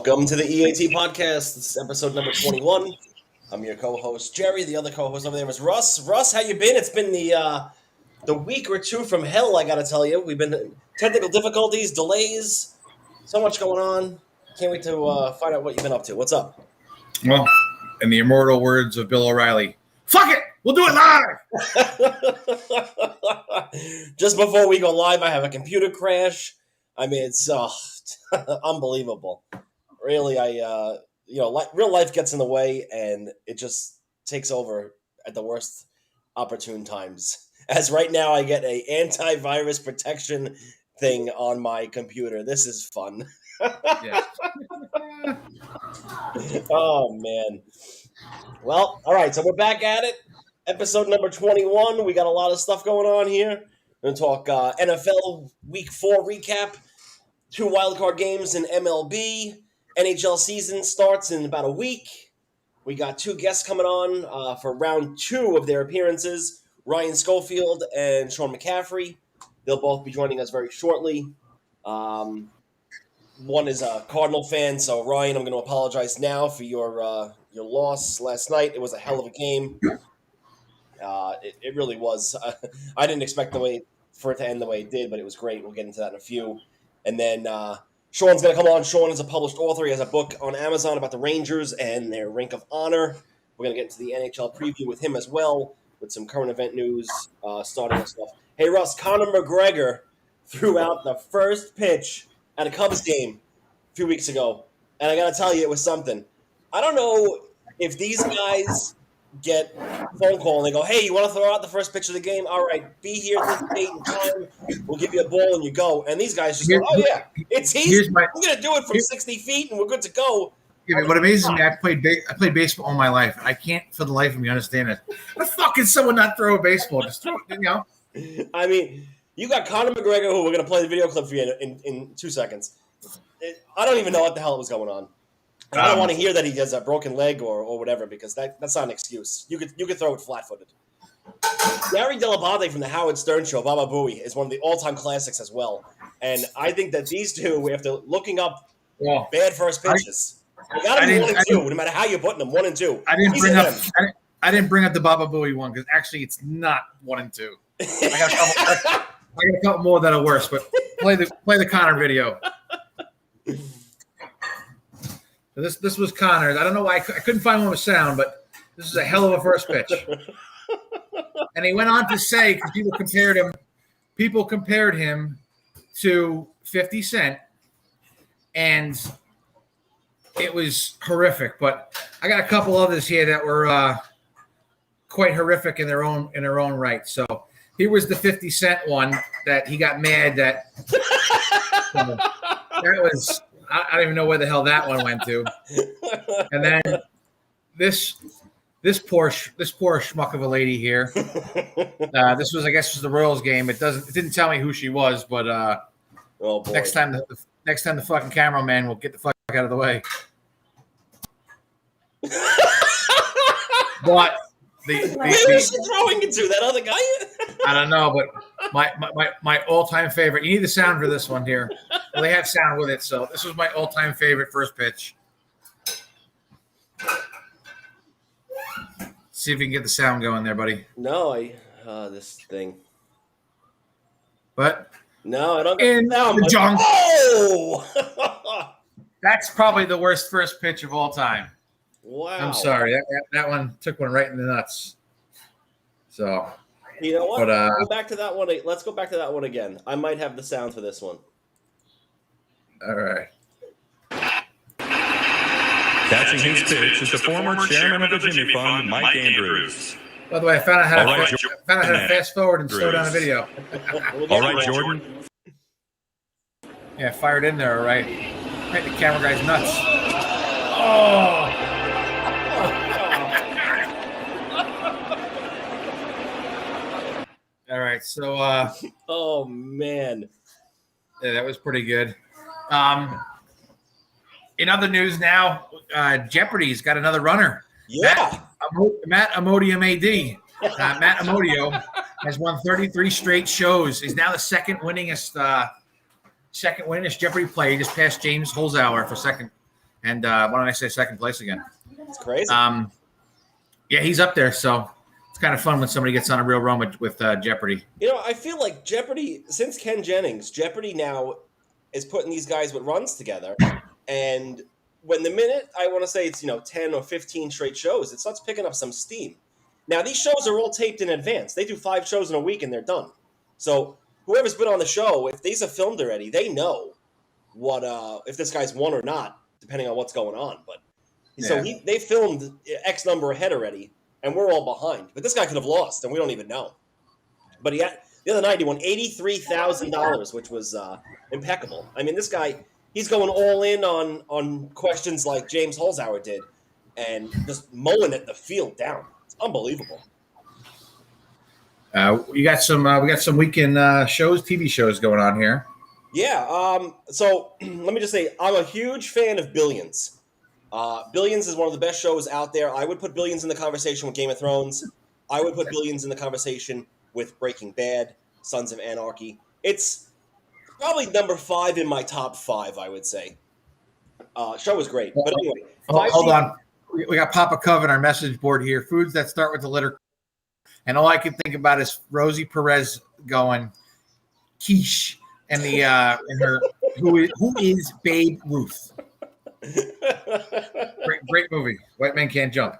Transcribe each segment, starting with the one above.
Welcome to the E.A.T podcast. This is episode number 21. I'm your co-host, Jerry. The other co-host over there is Russ. Russ, how you been? It's been the week or two from hell, I gotta tell you. We've been technical difficulties, delays, so much going on. Can't wait to find out what you've been up to. What's up? Well, in the immortal words of Bill O'Reilly, fuck it! We'll do it live! Just before we go live, I have a computer crash. I mean, it's unbelievable. Really, real life gets in the way, and it just takes over at the worst opportune times. As right now, I get a antivirus protection thing on my computer. This is fun. Yeah. Oh, man. Well, all right, so we're back at it. Episode number 21. We got a lot of stuff going on here. We're going to talk NFL Week 4 recap, 2 wildcard games in MLB. NHL season starts in about a week. We got 2 guests coming on for round 2 of their appearances, Ryan Schofield and Sean McCaffrey. They'll both be joining us very shortly. One is a Cardinal fan, so Ryan, I'm going to apologize now for your loss last night. It was a hell of a game. It really was. I didn't expect for it to end the way it did, but it was great. We'll get into that in a few. And then Sean's going to come on. Sean is a published author. He has a book on Amazon about the Rangers and their rank of honor. We're going to get into the NHL preview with him as well, with some current event news, starting and stuff. Hey, Russ, Conor McGregor threw out the first pitch at a Cubs game a few weeks ago. And I got to tell you, it was something. I don't know if these guys get a phone call and they go, hey, you want to throw out the first pitch of the game? All right, be here this date and time. We'll give you a ball and you go. And these guys just go, oh, yeah, it's easy. We're going to do it from 60 feet and we're good to go. Yeah, what amazes me, I played baseball all my life, and I can't for the life of me understand it. How the fuck can someone not throw a baseball? Just throw it, I mean, you got Conor McGregor, who we're going to play the video clip for you in 2 seconds. I don't even know what the hell was going on. And I don't want to hear that he has a broken leg or whatever, because that's not an excuse. You could throw it flat-footed. Gary Delabate from the Howard Stern Show, Baba Booey, is one of the all-time classics as well. And I think that these two, after looking up bad first pitches, you got to be 1 and 2, no matter how you're putting them, 1 and 2. I didn't bring up the Baba Booey one because actually it's not 1 and 2. I got a couple more that are worse, but play the Connor video. So this was Connor's. I don't know why I couldn't find one with sound, but this is a hell of a first pitch. And he went on to say, because people compared him to 50 Cent, and it was horrific. But I got a couple others here that were quite horrific in their own right. So here was the 50 Cent one that he got mad that that was. I don't even know where the hell that one went to. And then this poor schmuck of a lady here. This was, I guess, the Royals game. It didn't tell me who she was, but next time the fucking cameraman will get the fuck out of the way. But where is she throwing it to? That other guy? I don't know, but my all-time favorite. You need the sound for this one here. Well, they have sound with it, so this was my all-time favorite first pitch. See if you can get the sound going there, buddy. No, this thing. But no, I don't. In the junk. Oh! That's probably the worst first pitch of all time. Wow. I'm sorry. That one took one right in the nuts. So. You know what? Go back to that one. Let's go back to that one again. I might have the sound for this one. All right. Catching his pitch is the former chairman of the Jimmy Fund, Mike Andrews. By the way, I found out how to fast forward and slow down the video. All right, Jordan. Yeah, fired in there, all right. Right, the camera guy's nuts. Oh! All right, so oh man. Yeah, that was pretty good. In other news now, Jeopardy's got another runner. Yeah. Matt Amodio AD. Matt Amodio has won 33 straight shows. He's now the second winningest Jeopardy player. He just passed James Holzhauer for second And why don't I say second place again? It's crazy. Yeah, he's up there. So it's kind of fun when somebody gets on a real run with Jeopardy. I feel like Jeopardy, since Ken Jennings, Jeopardy now is putting these guys with runs together. And when the minute I want to say it's 10 or 15 straight shows, it starts picking up some steam. Now these shows are all taped in advance. They do 5 shows in a week and they're done. So whoever's been on the show, if these are filmed already, they know what if this guy's won or not, depending on what's going on. But so they filmed X number ahead already, and we're all behind. But this guy could have lost, and we don't even know. But the other night he won $83,000, which was impeccable. I mean, this guy. He's going all in on questions like James Holzhauer did, and just mowing the field down. It's unbelievable. We got some weekend shows, TV shows going on here. Yeah. So let me just say, I'm a huge fan of Billions. Billions is one of the best shows out there. I would put Billions in the conversation with Game of Thrones. I would put Billions in the conversation with Breaking Bad, Sons of Anarchy. It's probably number 5 in my top 5, I would say. Show was great. But anyway. Hold on. We got Papa Cove on our message board here. Foods that start with the letter. And all I can think about is Rosie Perez going, quiche. And the and her who is Babe Ruth. Great movie. White Men Can't Jump.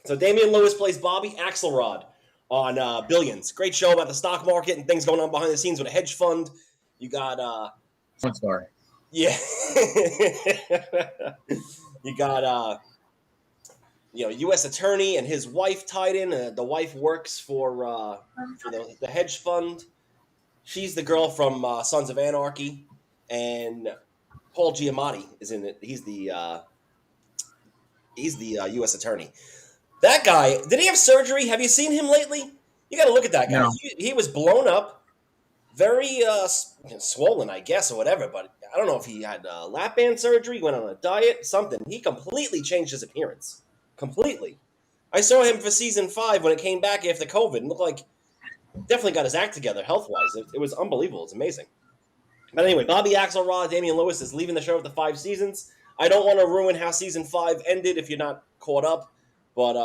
So Damian Lewis plays Bobby Axelrod on Billions. Great show about the stock market and things going on behind the scenes with a hedge fund. You got one story. Yeah. You got U.S. attorney and his wife tied in. The wife works for the hedge fund. She's the girl from Sons of Anarchy, and Paul Giamatti is in it. He's the U.S. attorney. That guy, did he have surgery? Have you seen him lately? You got to look at that guy. No. He was blown up, very swollen, I guess, or whatever. But I don't know if he had lap band surgery, went on a diet, something. He completely changed his appearance. Completely. I saw him for season 5 when it came back after COVID, and looked like definitely got his act together health-wise. It was unbelievable. It's amazing. But anyway, Bobby Axelrod, Damian Lewis is leaving the show after 5 seasons. I don't want to ruin how season 5 ended if you're not caught up, but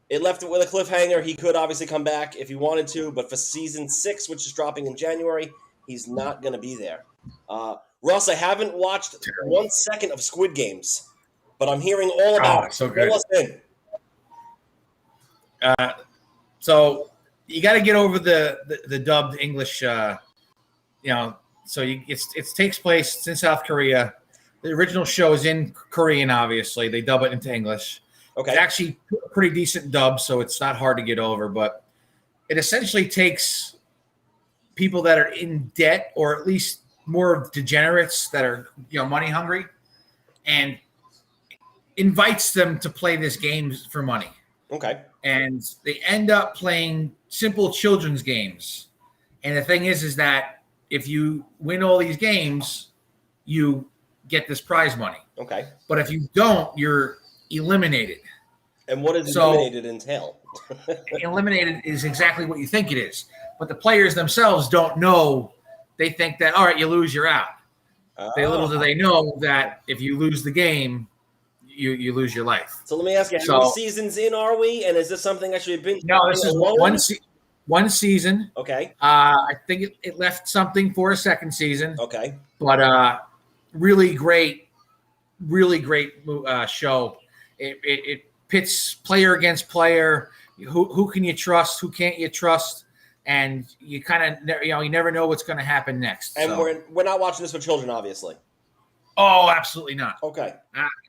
it left it with a cliffhanger. He could obviously come back if he wanted to, but for season 6, which is dropping in January, he's not going to be there. Russ, I haven't watched 1 second of Squid Games, but I'm hearing all about it. So good. Fill us in. So you got to get over the dubbed English, So it takes place in South Korea. The original show is in Korean, obviously. They dub it into English. Okay. It's actually a pretty decent dub, so it's not hard to get over. But it essentially takes people that are in debt, or at least more degenerates that are money hungry, and invites them to play this game for money. Okay. And they end up playing simple children's games. And the thing is that if you win all these games, you get this prize money. Okay. But if you don't, you're eliminated. And what does eliminated entail? Eliminated is exactly what you think it is. But the players themselves don't know. They think that, all right, you lose, you're out. Little do they know that if you lose the game, you lose your life. So let me ask you, how many seasons in are we? And is this something I should have been? No, this is one season. Okay. I think it left something for a second season. Okay. But really great show. It pits player against player. Who can you trust? Who can't you trust? And you kind of you never know what's going to happen next. And we're not watching this for children, obviously. Oh, absolutely not. Okay.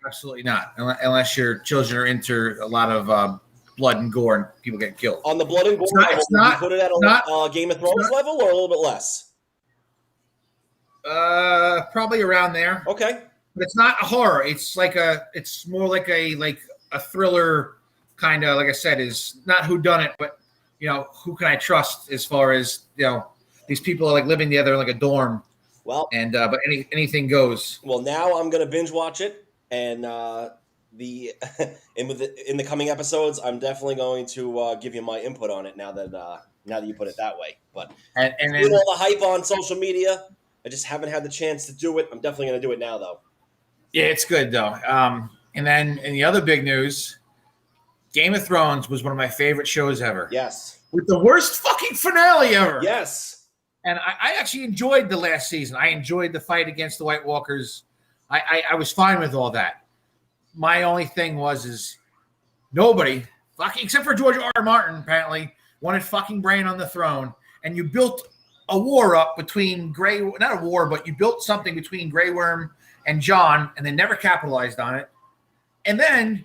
Absolutely not. Unless your children are into a lot of blood and gore and people get killed. On the blood and gore level, would you put it at a Game of Thrones level or a little bit less? Probably around there. Okay. But it's not a horror. It's more like a thriller kind of, like I said, is not whodunit, but who can I trust as far as these people are like living together in like a dorm. Well, and but anything goes. Well, now I'm gonna binge watch it, and in the coming episodes, I'm definitely going to give you my input on it. Now that you put it that way, but and with all the hype on social media, I just haven't had the chance to do it. I'm definitely gonna do it now, though. Yeah, it's good though. And then in the other big news, Game of Thrones was one of my favorite shows ever. Yes. With the worst fucking finale ever. Yes. And I actually enjoyed the last season. I enjoyed the fight against the White Walkers. I was fine with all that. My only thing was nobody, fucking except for George R. R. Martin, apparently, wanted fucking Bran on the throne. And you built a war up between not a war, but you built something between Grey Worm and Jon, and they never capitalized on it. And then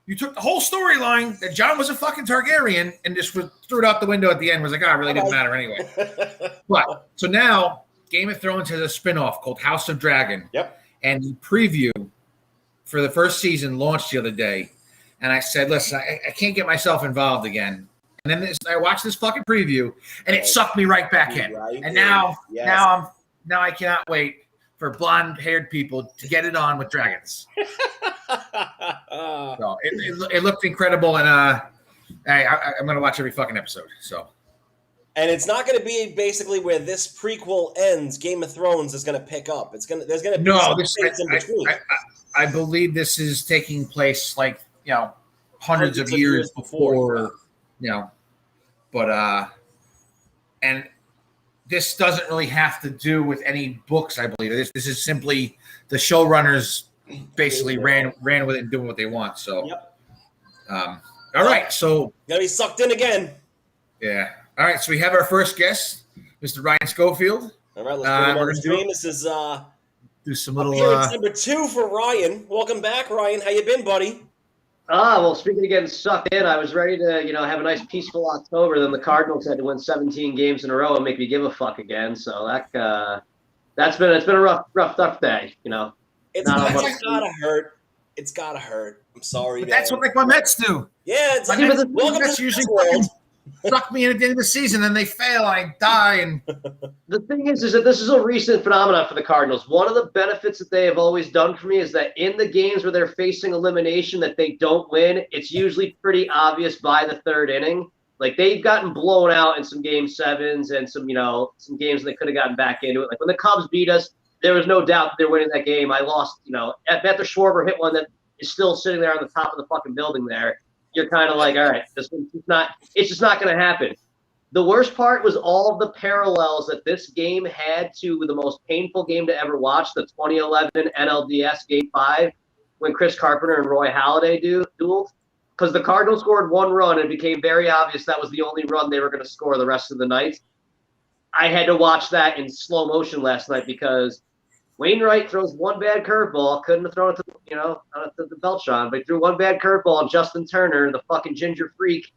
you took the whole storyline that Jon was a fucking Targaryen and just threw it out the window at the end. Was like, it really didn't matter anyway. But so now Game of Thrones has a spinoff called House of Dragon. Yep. And the preview for the first season launched the other day. And I said, listen, I can't get myself involved again. And then I watched this fucking preview, and it sucked me right back in. Right. And now I cannot wait for blonde-haired people to get it on with dragons. So it looked incredible, and I'm going to watch every fucking episode. So, and it's not going to be basically where this prequel ends. Game of Thrones is going to pick up. There's going to be some things in between. I believe this is taking place hundreds of years before. But and this doesn't really have to do with any books, I believe. This is simply the showrunners basically ran with it and doing what they want. So, all right. So gotta be sucked in again. Yeah. All right. So we have our first guest, Mr. Ryan Schofield. All right. Let's bring him on the stream. This is do some little appearance number 2 for Ryan. Welcome back, Ryan. How you been, buddy? Well, speaking of getting sucked in, I was ready to, have a nice peaceful October. Then the Cardinals had to win 17 games in a row and make me give a fuck again. So it's been a rough day. It's gotta hurt. It's gotta hurt. I'm sorry. But that's what my Mets do. Yeah, it's like welcome to usually suck me in at the end of the season, and they fail, I die. And the thing is that this is a recent phenomenon for the Cardinals. One of the benefits that they have always done for me is that in the games where they're facing elimination that they don't win, it's usually pretty obvious by the third inning. Like they've gotten blown out in some game 7s and some games they could have gotten back into it. Like when the Cubs beat us, there was no doubt that they're winning that game. I lost, after Schwarber hit one that is still sitting there on the top of the fucking building there. You're kind of like, all right, it's just not going to happen. The worst part was all of the parallels that this game had to the most painful game to ever watch, the 2011 NLDS Game 5, when Chris Carpenter and Roy Halladay dueled. Because the Cardinals scored 1 run, and it became very obvious that was the only run they were going to score the rest of the night. I had to watch that in slow motion last night because Wainwright throws one bad curveball. Couldn't have thrown it to the Beltran, but he threw one bad curveball, and Justin Turner, the fucking ginger freak,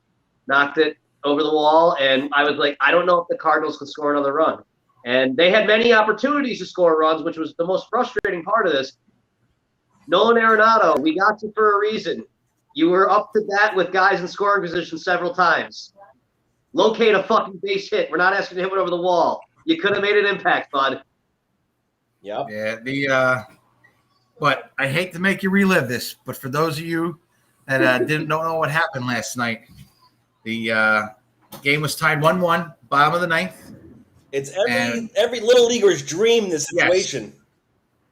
knocked it over the wall. And I was like, I don't know if the Cardinals can score another run. And they had many opportunities to score runs, which was the most frustrating part of this. Nolan Arenado, we got you for a reason. You were up to bat with guys in scoring position several times. Locate a fucking base hit. We're not asking you to hit it over the wall. You could have made an impact, bud. Yep. Yeah. But I hate to make you relive this, but for those of you that don't know what happened last night, the game was tied 1-1, bottom of the 9th. It's every little leaguer's dream. This situation.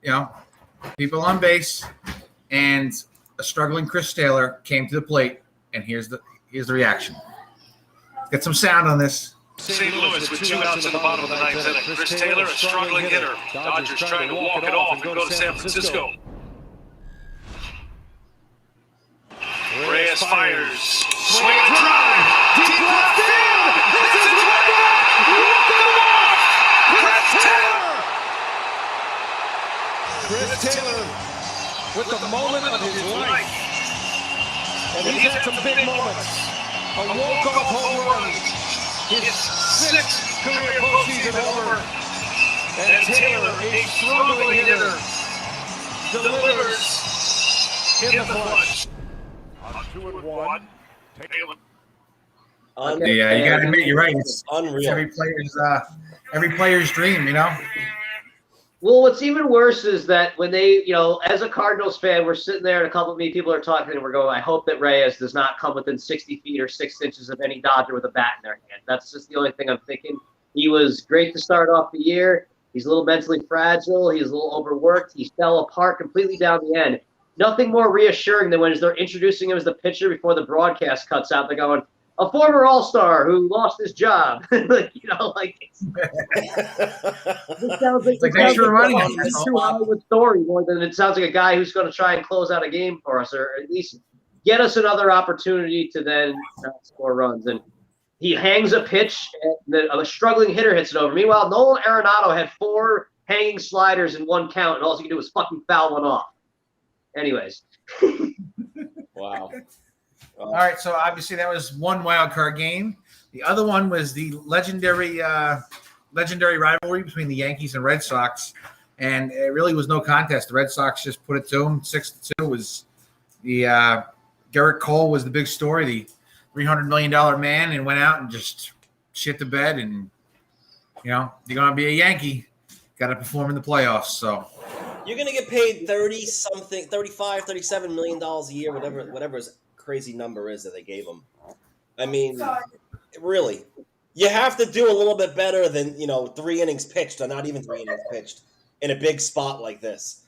Yes. People on base, and a struggling Chris Taylor came to the plate, and here's the reaction. Let's get some sound on this. St. Louis with 2 outs in the bottom of the 9th inning. Chris Taylor, a struggling hitter. Dodgers trying to walk it off and go to San Francisco. Reyes fires. Swing and drive. Deep left field. This is walk it off. Chris Taylor with the moment of his life. And he's had some big moments. A walk-off home run. His 6th career postseason over, and Taylor, a struggling hitter, delivers in the clutch. On 2-1, Taylor. Yeah, you got to admit, you're right. It's unreal. Every player's dream, Well, what's even worse is that when they, as a Cardinals fan, we're sitting there and a couple of people are talking and we're going, I hope that Reyes does not come within 60 feet or 6 inches of any Dodger with a bat in their hand. That's just the only thing I'm thinking. He was great to start off the year. He's a little mentally fragile. He's a little overworked. He fell apart completely down the end. Nothing more reassuring than when they're introducing him as the pitcher before the broadcast cuts out. They're going, a former All-Star who lost his job. Like, you know, like it's, it sounds like, thanks for reminding us. It's a true Hollywood story more than it sounds like a guy who's going to try and close out a game for us, or at least get us another opportunity to then score runs. And he hangs a pitch, and a struggling hitter hits it over. Meanwhile, Nolan Arenado had 4 hanging sliders in 1 count, and all he could do was fucking foul one off. Anyways. Wow. All right, so obviously that was one wild card game. The other one was the legendary rivalry between the Yankees and Red Sox, and it really was no contest. The Red Sox just put it to them 6-2. Was the Garrett Cole was the big story, the $300 million man, and went out and just shit the bed. And you know, you're gonna be a Yankee, got to perform in the playoffs. So you're gonna get paid 35, $37 million a year, whatever his crazy number is that they gave him. I mean, really, you have to do a little bit better than 3 innings pitched, or not even 3 innings pitched, in a big spot like this.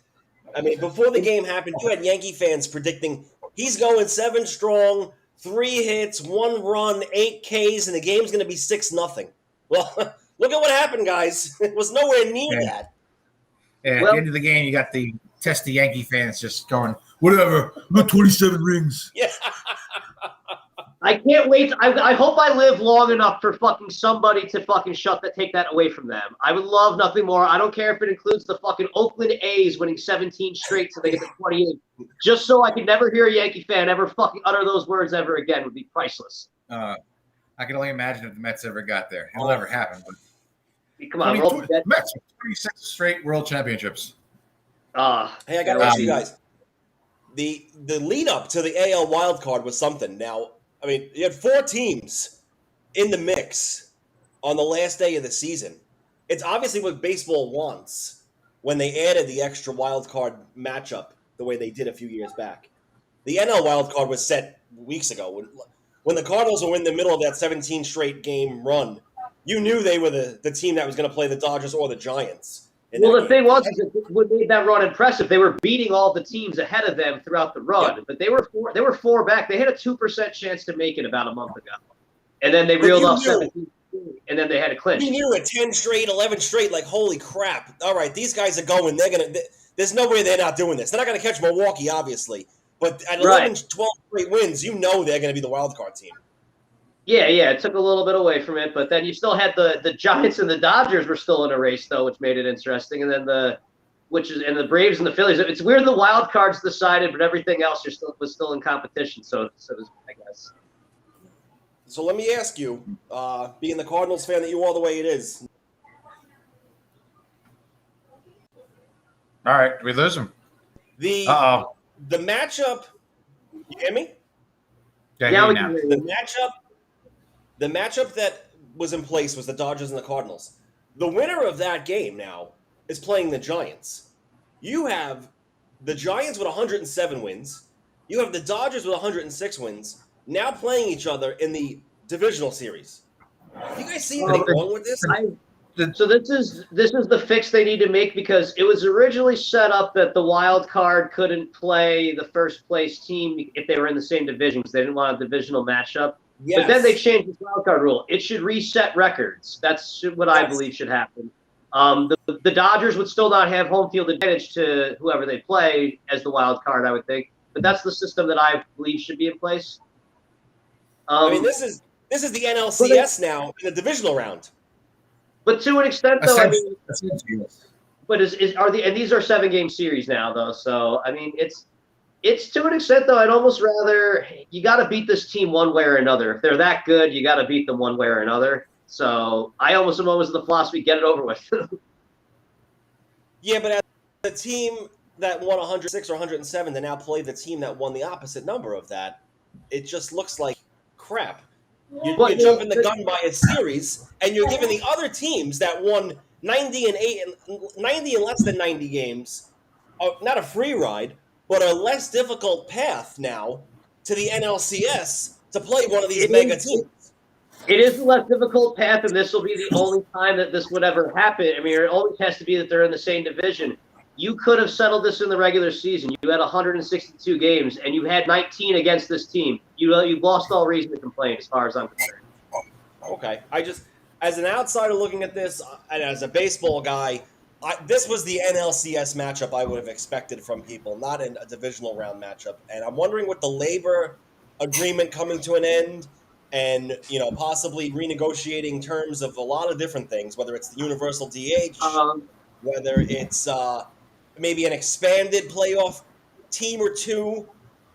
I mean, before the game happened, you had Yankee fans predicting he's going 7 strong, 3 hits, 1 run, 8 Ks, and the game's going to be 6-0. Well, look at what happened, guys. It was nowhere near that. Yeah, at the end of the game, you got the testy Yankee fans just going, whatever, we got 27 rings. Yeah. I can't wait. I hope I live long enough for fucking somebody to fucking take that away from them. I would love nothing more. I don't care if it includes the fucking Oakland A's winning 17 straight so they get to 28. Just so I could never hear a Yankee fan ever fucking utter those words ever again would be priceless. I can only imagine if the Mets ever got there. It'll never happen. But come on, Mets 26 straight World Championships. Hey, I got to ask you guys. The lead up to the AL wild card was something. Now, I mean, you had 4 teams in the mix on the last day of the season. It's obviously what baseball wants when they added the extra wild card matchup the way they did a few years back. The NL wild card was set weeks ago. When the Cardinals were in the middle of that 17 straight game run, you knew they were the team that was going to play the Dodgers or the Giants. Well, the thing was, what made that run impressive, they were beating all the teams ahead of them throughout the run, but they were 4 back. They had a 2% chance to make it about a month ago, and then they reeled off 17, and then they had to clinch. You knew at 10 straight, 11 straight, like holy crap! All right, these guys are going. There's no way they're not doing this. They're not going to catch Milwaukee, obviously, but at 11, 12 straight wins, you know they're going to be the wild card team. Yeah, it took a little bit away from it, but then you still had the Giants and the Dodgers were still in a race though, which made it interesting. And then the Braves and the Phillies. It's weird the wild cards decided, but everything else was still in competition. So I guess. So let me ask you, being the Cardinals fan that you are the way it is. All right, we lose him. The matchup. You hear me? Yeah, we can hear you. The matchup that was in place was the Dodgers and the Cardinals. The winner of that game now is playing the Giants. You have the Giants with 107 wins. You have the Dodgers with 106 wins now playing each other in the divisional series. You guys see anything wrong with this? So this is the fix they need to make, because it was originally set up that the wild card couldn't play the first place team if they were in the same division because they didn't want a divisional matchup. Yes. But then they changed the wild card rule. It should reset records. That's what I believe should happen. The Dodgers would still not have home field advantage to whoever they play as the wild card, I would think. But that's the system that I believe should be in place. I mean, this is the NLCS now in the divisional round. But to an extent, though, I mean, but and these are 7-game series now, though. So I mean, it's to an extent, though. I'd almost rather you got to beat this team one way or another. If they're that good, you got to beat them one way or another. So I almost am alwast the philosophy: get it over with. Yeah, but as the team that won 106 or 107 to now play the team that won the opposite number of that, it just looks like crap. You're jumping the gun by a series, and you're giving the other teams that won 90 and less than 90 games, not a free ride, but a less difficult path now to the NLCS to play one of these mega teams. It is a less difficult path, and this will be the only time that this would ever happen. I mean, it always has to be that they're in the same division. You could have settled this in the regular season. You had 162 games, and you had 19 against this team. You've lost all reason to complain, as far as I'm concerned. Okay. As an outsider looking at this, and as a baseball guy, this was the NLCS matchup I would have expected from people, not a divisional round matchup. And I'm wondering, with the labor agreement coming to an end, and possibly renegotiating terms of a lot of different things, whether it's the universal DH, whether it's maybe an expanded playoff team or two,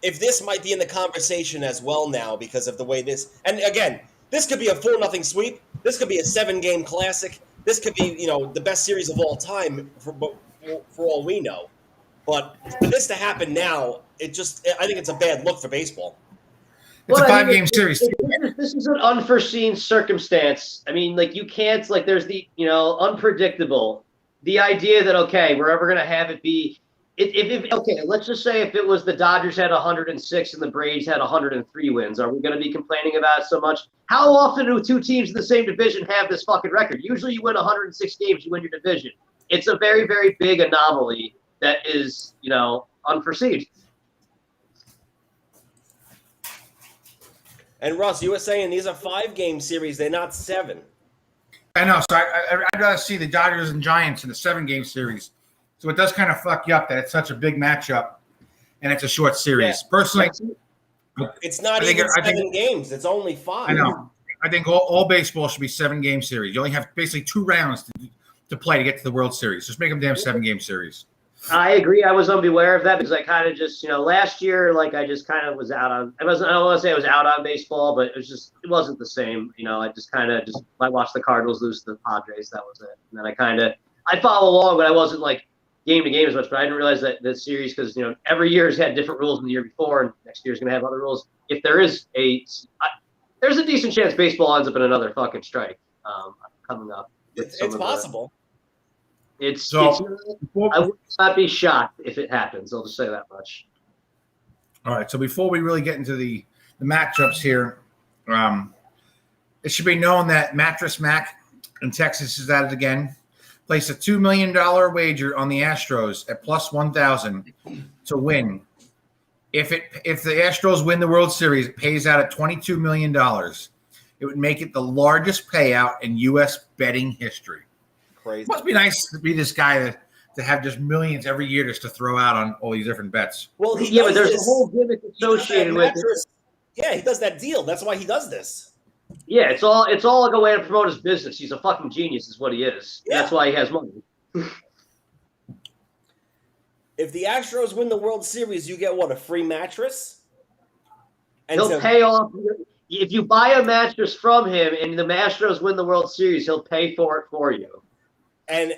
if this might be in the conversation as well now because of the way this. And again, this could be a 4-0 sweep. This could be a 7-game classic. This could be the best series of all time for all we know. But for this to happen now, I think it's a bad look for baseball. It's a 5-game series. This is an unforeseen circumstance. I mean, you can't, there's the, unpredictable. The idea that, okay, we're ever going to have it be, okay, let's just say if it was the Dodgers had 106 and the Braves had 103 wins, are we going to be complaining about it so much? How often do two teams in the same division have this fucking record? Usually you win 106 games, you win your division. It's a very, very big anomaly that is, unforeseen. And Russ, you were saying these are 5-game series; they're not 7. I know. So I'd rather see the Dodgers and Giants in the 7-game series. So it does kind of fuck you up that it's such a big matchup and it's a short series. Yeah. Personally, it's not even 7 games; it's only 5. I know. I think all baseball should be 7-game series. You only have basically 2 rounds to play to get to the World Series. Just make them damn 7-game series. I agree. I was unaware of that because I kind of just, last year, I just kind of was out on. I don't want to say I was out on baseball, but it wasn't the same. I just kind of I watched the Cardinals lose to the Padres. That was it. And then I follow along, but I wasn't game to game as much. But I didn't realize that this series, because every year has had different rules than the year before, and next year's going to have other rules. If there is there's a decent chance baseball ends up in another fucking strike coming up. It's possible. I would not be shocked if it happens. I'll just say that much. All right. So before we really get into the matchups here, it should be known that Mattress Mac in Texas is at it again. Placed a $2 million wager on the Astros at plus 1,000 to win. If the Astros win the World Series, it pays out at $22 million. It would make it the largest payout in U.S. betting history. Crazy. It must be nice to be this guy to have just millions every year just to throw out on all these different bets. Well, but there's a whole gimmick associated with it. Yeah, he does that deal. That's why he does this. Yeah, it's all like a way to promote his business. He's a fucking genius, is what he is. Yeah. That's why he has money. If the Astros win the World Series, you get what, a free mattress? And he'll pay off. If you buy a mattress from him and the Astros win the World Series, he'll pay for it for you. And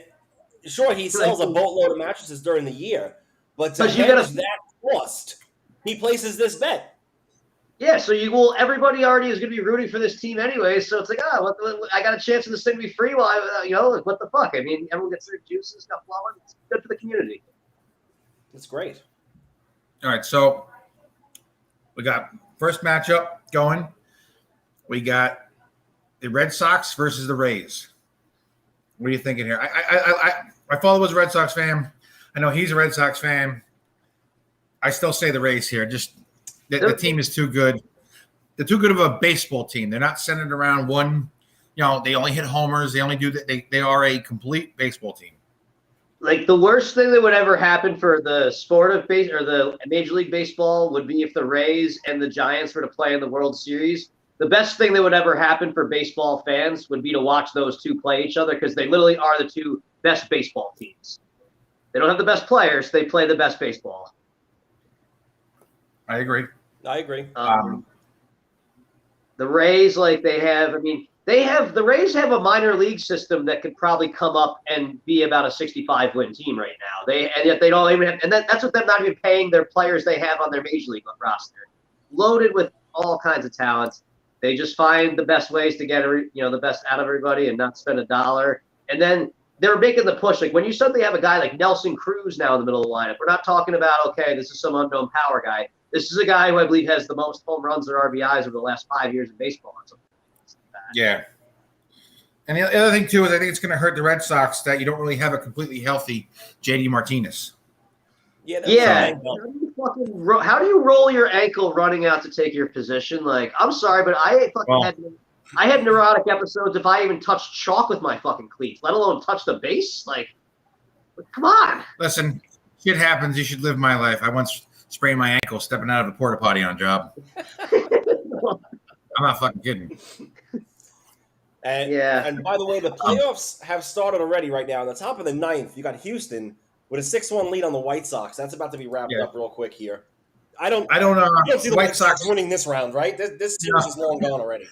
sure, he sells a boatload of mattresses during the year, but to you hedge that cost, he places this bet. Yeah, so everybody already is going to be rooting for this team anyway, so it's I got a chance for this thing to be free. Well, what the fuck? I mean, everyone gets their juices, got flowing. It's good for the community. That's great. All right, so we got first matchup going. We got the Red Sox versus the Rays. What are you thinking here? My father was a Red Sox fan. I know he's a Red Sox fan. I still say the Rays here. Just the team is too good. They're too good of a baseball team. They're not centered around one. They only hit homers. They only do that. They are a complete baseball team. The worst thing that would ever happen for the sport of base or the Major League Baseball would be if the Rays and the Giants were to play in the World Series. The best thing that would ever happen for baseball fans would be to watch those two play each other because they literally are the two best baseball teams. They don't have the best players. They play the best baseball. I agree. The Rays, the Rays have a minor league system that could probably come up and be about a 65-win team right now. And yet they don't even have, and that's with them not even paying their players they have on their Major League roster. Loaded with all kinds of talents. They just find the best ways to get the best out of everybody and not spend a dollar. And then they're making the push. When you suddenly have a guy like Nelson Cruz now in the middle of the lineup, we're not talking about, okay, this is some unknown power guy. This is a guy who I believe has the most home runs or RBIs over the last 5 years in baseball. Yeah. And the other thing, too, is I think it's going to hurt the Red Sox that you don't really have a completely healthy J.D. Martinez. Yeah. Yeah. How do you roll your ankle running out to take your position? Like, I'm sorry, but I had neurotic episodes if I even touched chalk with my fucking cleats, let alone touch the base. Like, come on. Listen, shit happens. You should live my life. I once sprained my ankle stepping out of a porta potty on a job. I'm not fucking kidding. And by the way, the playoffs have started already right now. On the top of the ninth, you got Houston with a 6-1 lead on the White Sox. That's about to be wrapped up real quick here. I don't see the White Sox winning this round, right? This series is long gone already.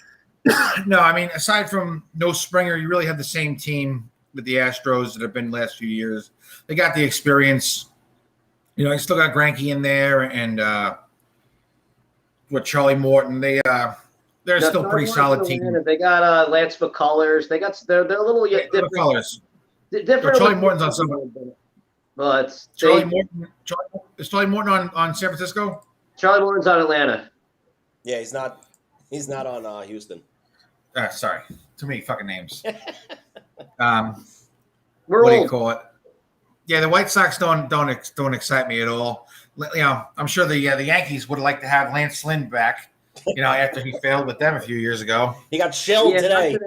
No, I mean, aside from no Springer, you really have the same team with the Astros that have been the last few years. They got the experience. You know, you still got Greinke in there and Charlie Morton. They're still a pretty solid team. They got Lance McCullers. They're a little different. McCullers. Different. Charlie Morton's on somebody. But is Charlie Morton on San Francisco? Charlie Morton's on Atlanta. Yeah, he's not on Houston. Sorry, too many fucking names. We're what do old. you call it? Yeah, the White Sox don't excite me at all. You know, I'm sure the Yankees would like to have Lance Lynn back. You know, after he failed with them a few years ago. He got shelled today.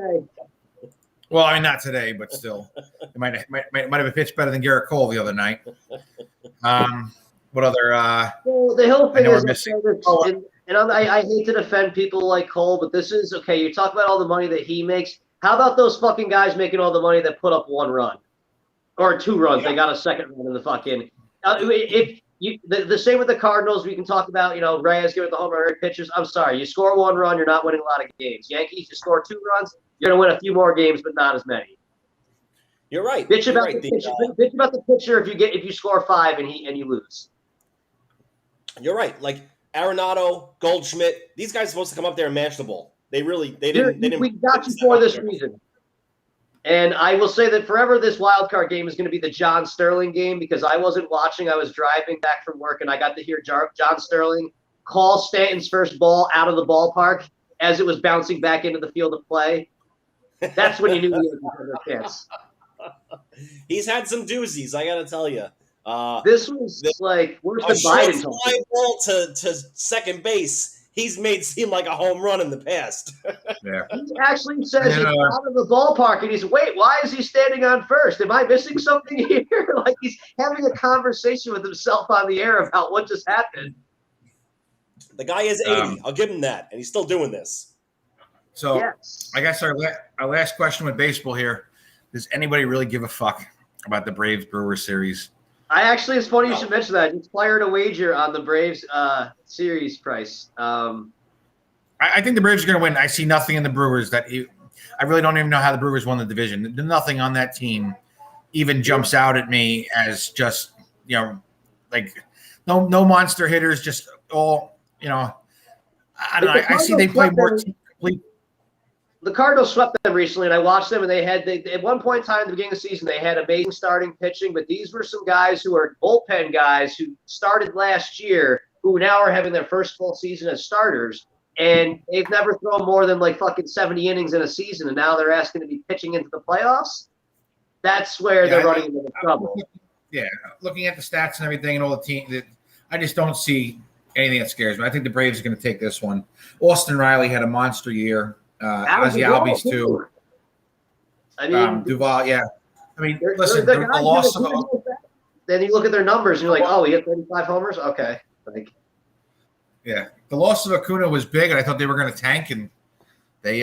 Well, I mean, not today, but still, it might have pitched better than Garrett Cole the other night. What other? Well, the whole thing is missing. I hate to defend people like Cole, but this is okay. You talk about all the money that he makes. How about those fucking guys making all the money that put up 1 run or 2 runs? Yeah. They got a second run in the fucking. The same with the Cardinals. We can talk about, you know, Reyes giving the home run pitchers. I'm sorry. You score 1 run, you're not winning a lot of games. Yankees, you score 2 runs, you're going to win a few more games, but not as many. You're right. Bitch about the pitcher if you score 5 and you lose. You're right. Like Arenado, Goldschmidt, these guys are supposed to come up there and match the ball. They didn't. We got you for this reason. And I will say that forever this wild card game is going to be the John Sterling game because I wasn't watching. I was driving back from work, and I got to hear John Sterling call Stanton's first ball out of the ballpark as it was bouncing back into the field of play. That's when you knew he had a chance. He's had some doozies, I got to tell you. This was like worse than Biden. Fly ball to second base. He's made seem like a home run in the past. Yeah. He actually says he's out of the ballpark, and he's, wait, why is he standing on first? Am I missing something here? Like he's having a conversation with himself on the air about what just happened. The guy is 80. I'll give him that, and he's still doing this. So yes. I guess our last question with baseball here. Does anybody really give a fuck about the Braves-Brewers series? It's funny you should mention that. I just fired a wager on the Braves series price. I think the Braves are going to win. I see nothing in the Brewers I really don't even know how the Brewers won the division. Nothing on that team even jumps out at me as just, you know, like no monster hitters, just all, you know, I don't know. I see they play more complete. The Cardinals swept them recently, and I watched them, and they at one point in time at the beginning of the season, they had amazing starting pitching, but these were some guys who are bullpen guys who started last year who now are having their first full season as starters, and they've never thrown more than like fucking 70 innings in a season, and now they're asking to be pitching into the playoffs. That's where they're running into trouble. Yeah, looking at the stats and everything and all the team, I just don't see anything that scares me. I think the Braves are going to take this one. Austin Riley had a monster year. Ozzie Albies too. I mean, Duvall, yeah. I mean, listen, the loss of. Then you look at their numbers and you're like, oh, he hit 35 homers. Okay, like. Yeah, the loss of Acuna was big, and I thought they were going to tank, and they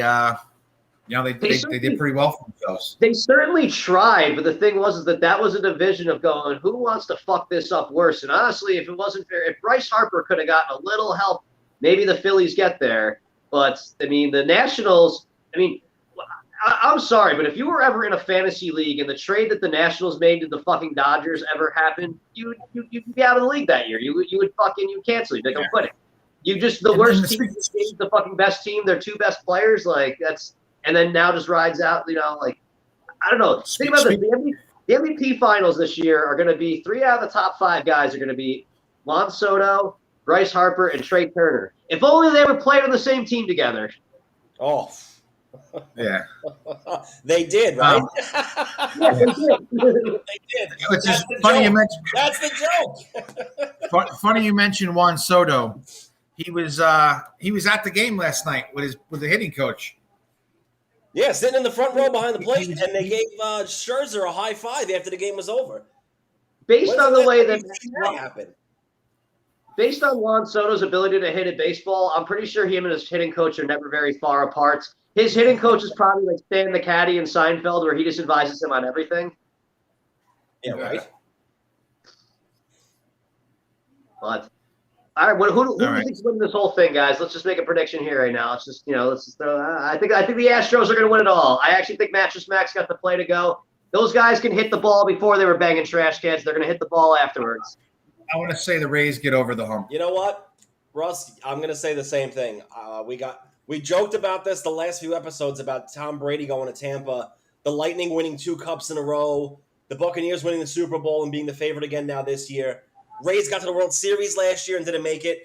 did pretty well for themselves. They certainly tried, but the thing was that was a division of going, who wants to fuck this up worse? And honestly, if it wasn't fair, if Bryce Harper could have gotten a little help, maybe the Phillies get there. But, I mean, the Nationals, I mean, I'm sorry, but if you were ever in a fantasy league and the trade that the Nationals made to the fucking Dodgers ever happened, you'd be out of the league that year. You would cancel. You'd be like, I'm quitting. You just, the worst team, the fucking best team, their 2 best players, like, that's, and then now just rides out, you know, like, I don't know. Think about this. The MVP finals this year are going to be 3 out of the top 5 guys are going to be Juan Soto, Bryce Harper, and Trey Turner. If only they ever played on the same team together. Oh, Yeah. They did, right? Yeah, they did. They did. Which is That's the funny you joke. mentioned. That's the joke. Funny you mentioned Juan Soto. He was at the game last night with the hitting coach. Yeah, sitting in the front row behind the plate, He was- and they gave Scherzer a high five after the game was over. Based When's on the way last that time you've seen that happen? based on Juan Soto's ability to hit a baseball, I'm pretty sure him and his hitting coach are never very far apart. His hitting coach is probably like Stan the Caddy in Seinfeld, where he just advises him on everything. Yeah, right. But all right, who do All you right. think's winning this whole thing, guys? Let's just make a prediction here right now. Let's just throw. I think the Astros are going to win it all. I actually think Mattress Max got the play to go. Those guys can hit the ball before they were banging trash cans. They're going to hit the ball afterwards. I want to say the Rays get over the hump. You know what, Russ? I'm going to say the same thing. We joked about this the last few episodes about Tom Brady going to Tampa, the Lightning winning 2 cups in a row, the Buccaneers winning the Super Bowl and being the favorite again now this year. Rays got to the World Series last year and didn't make it.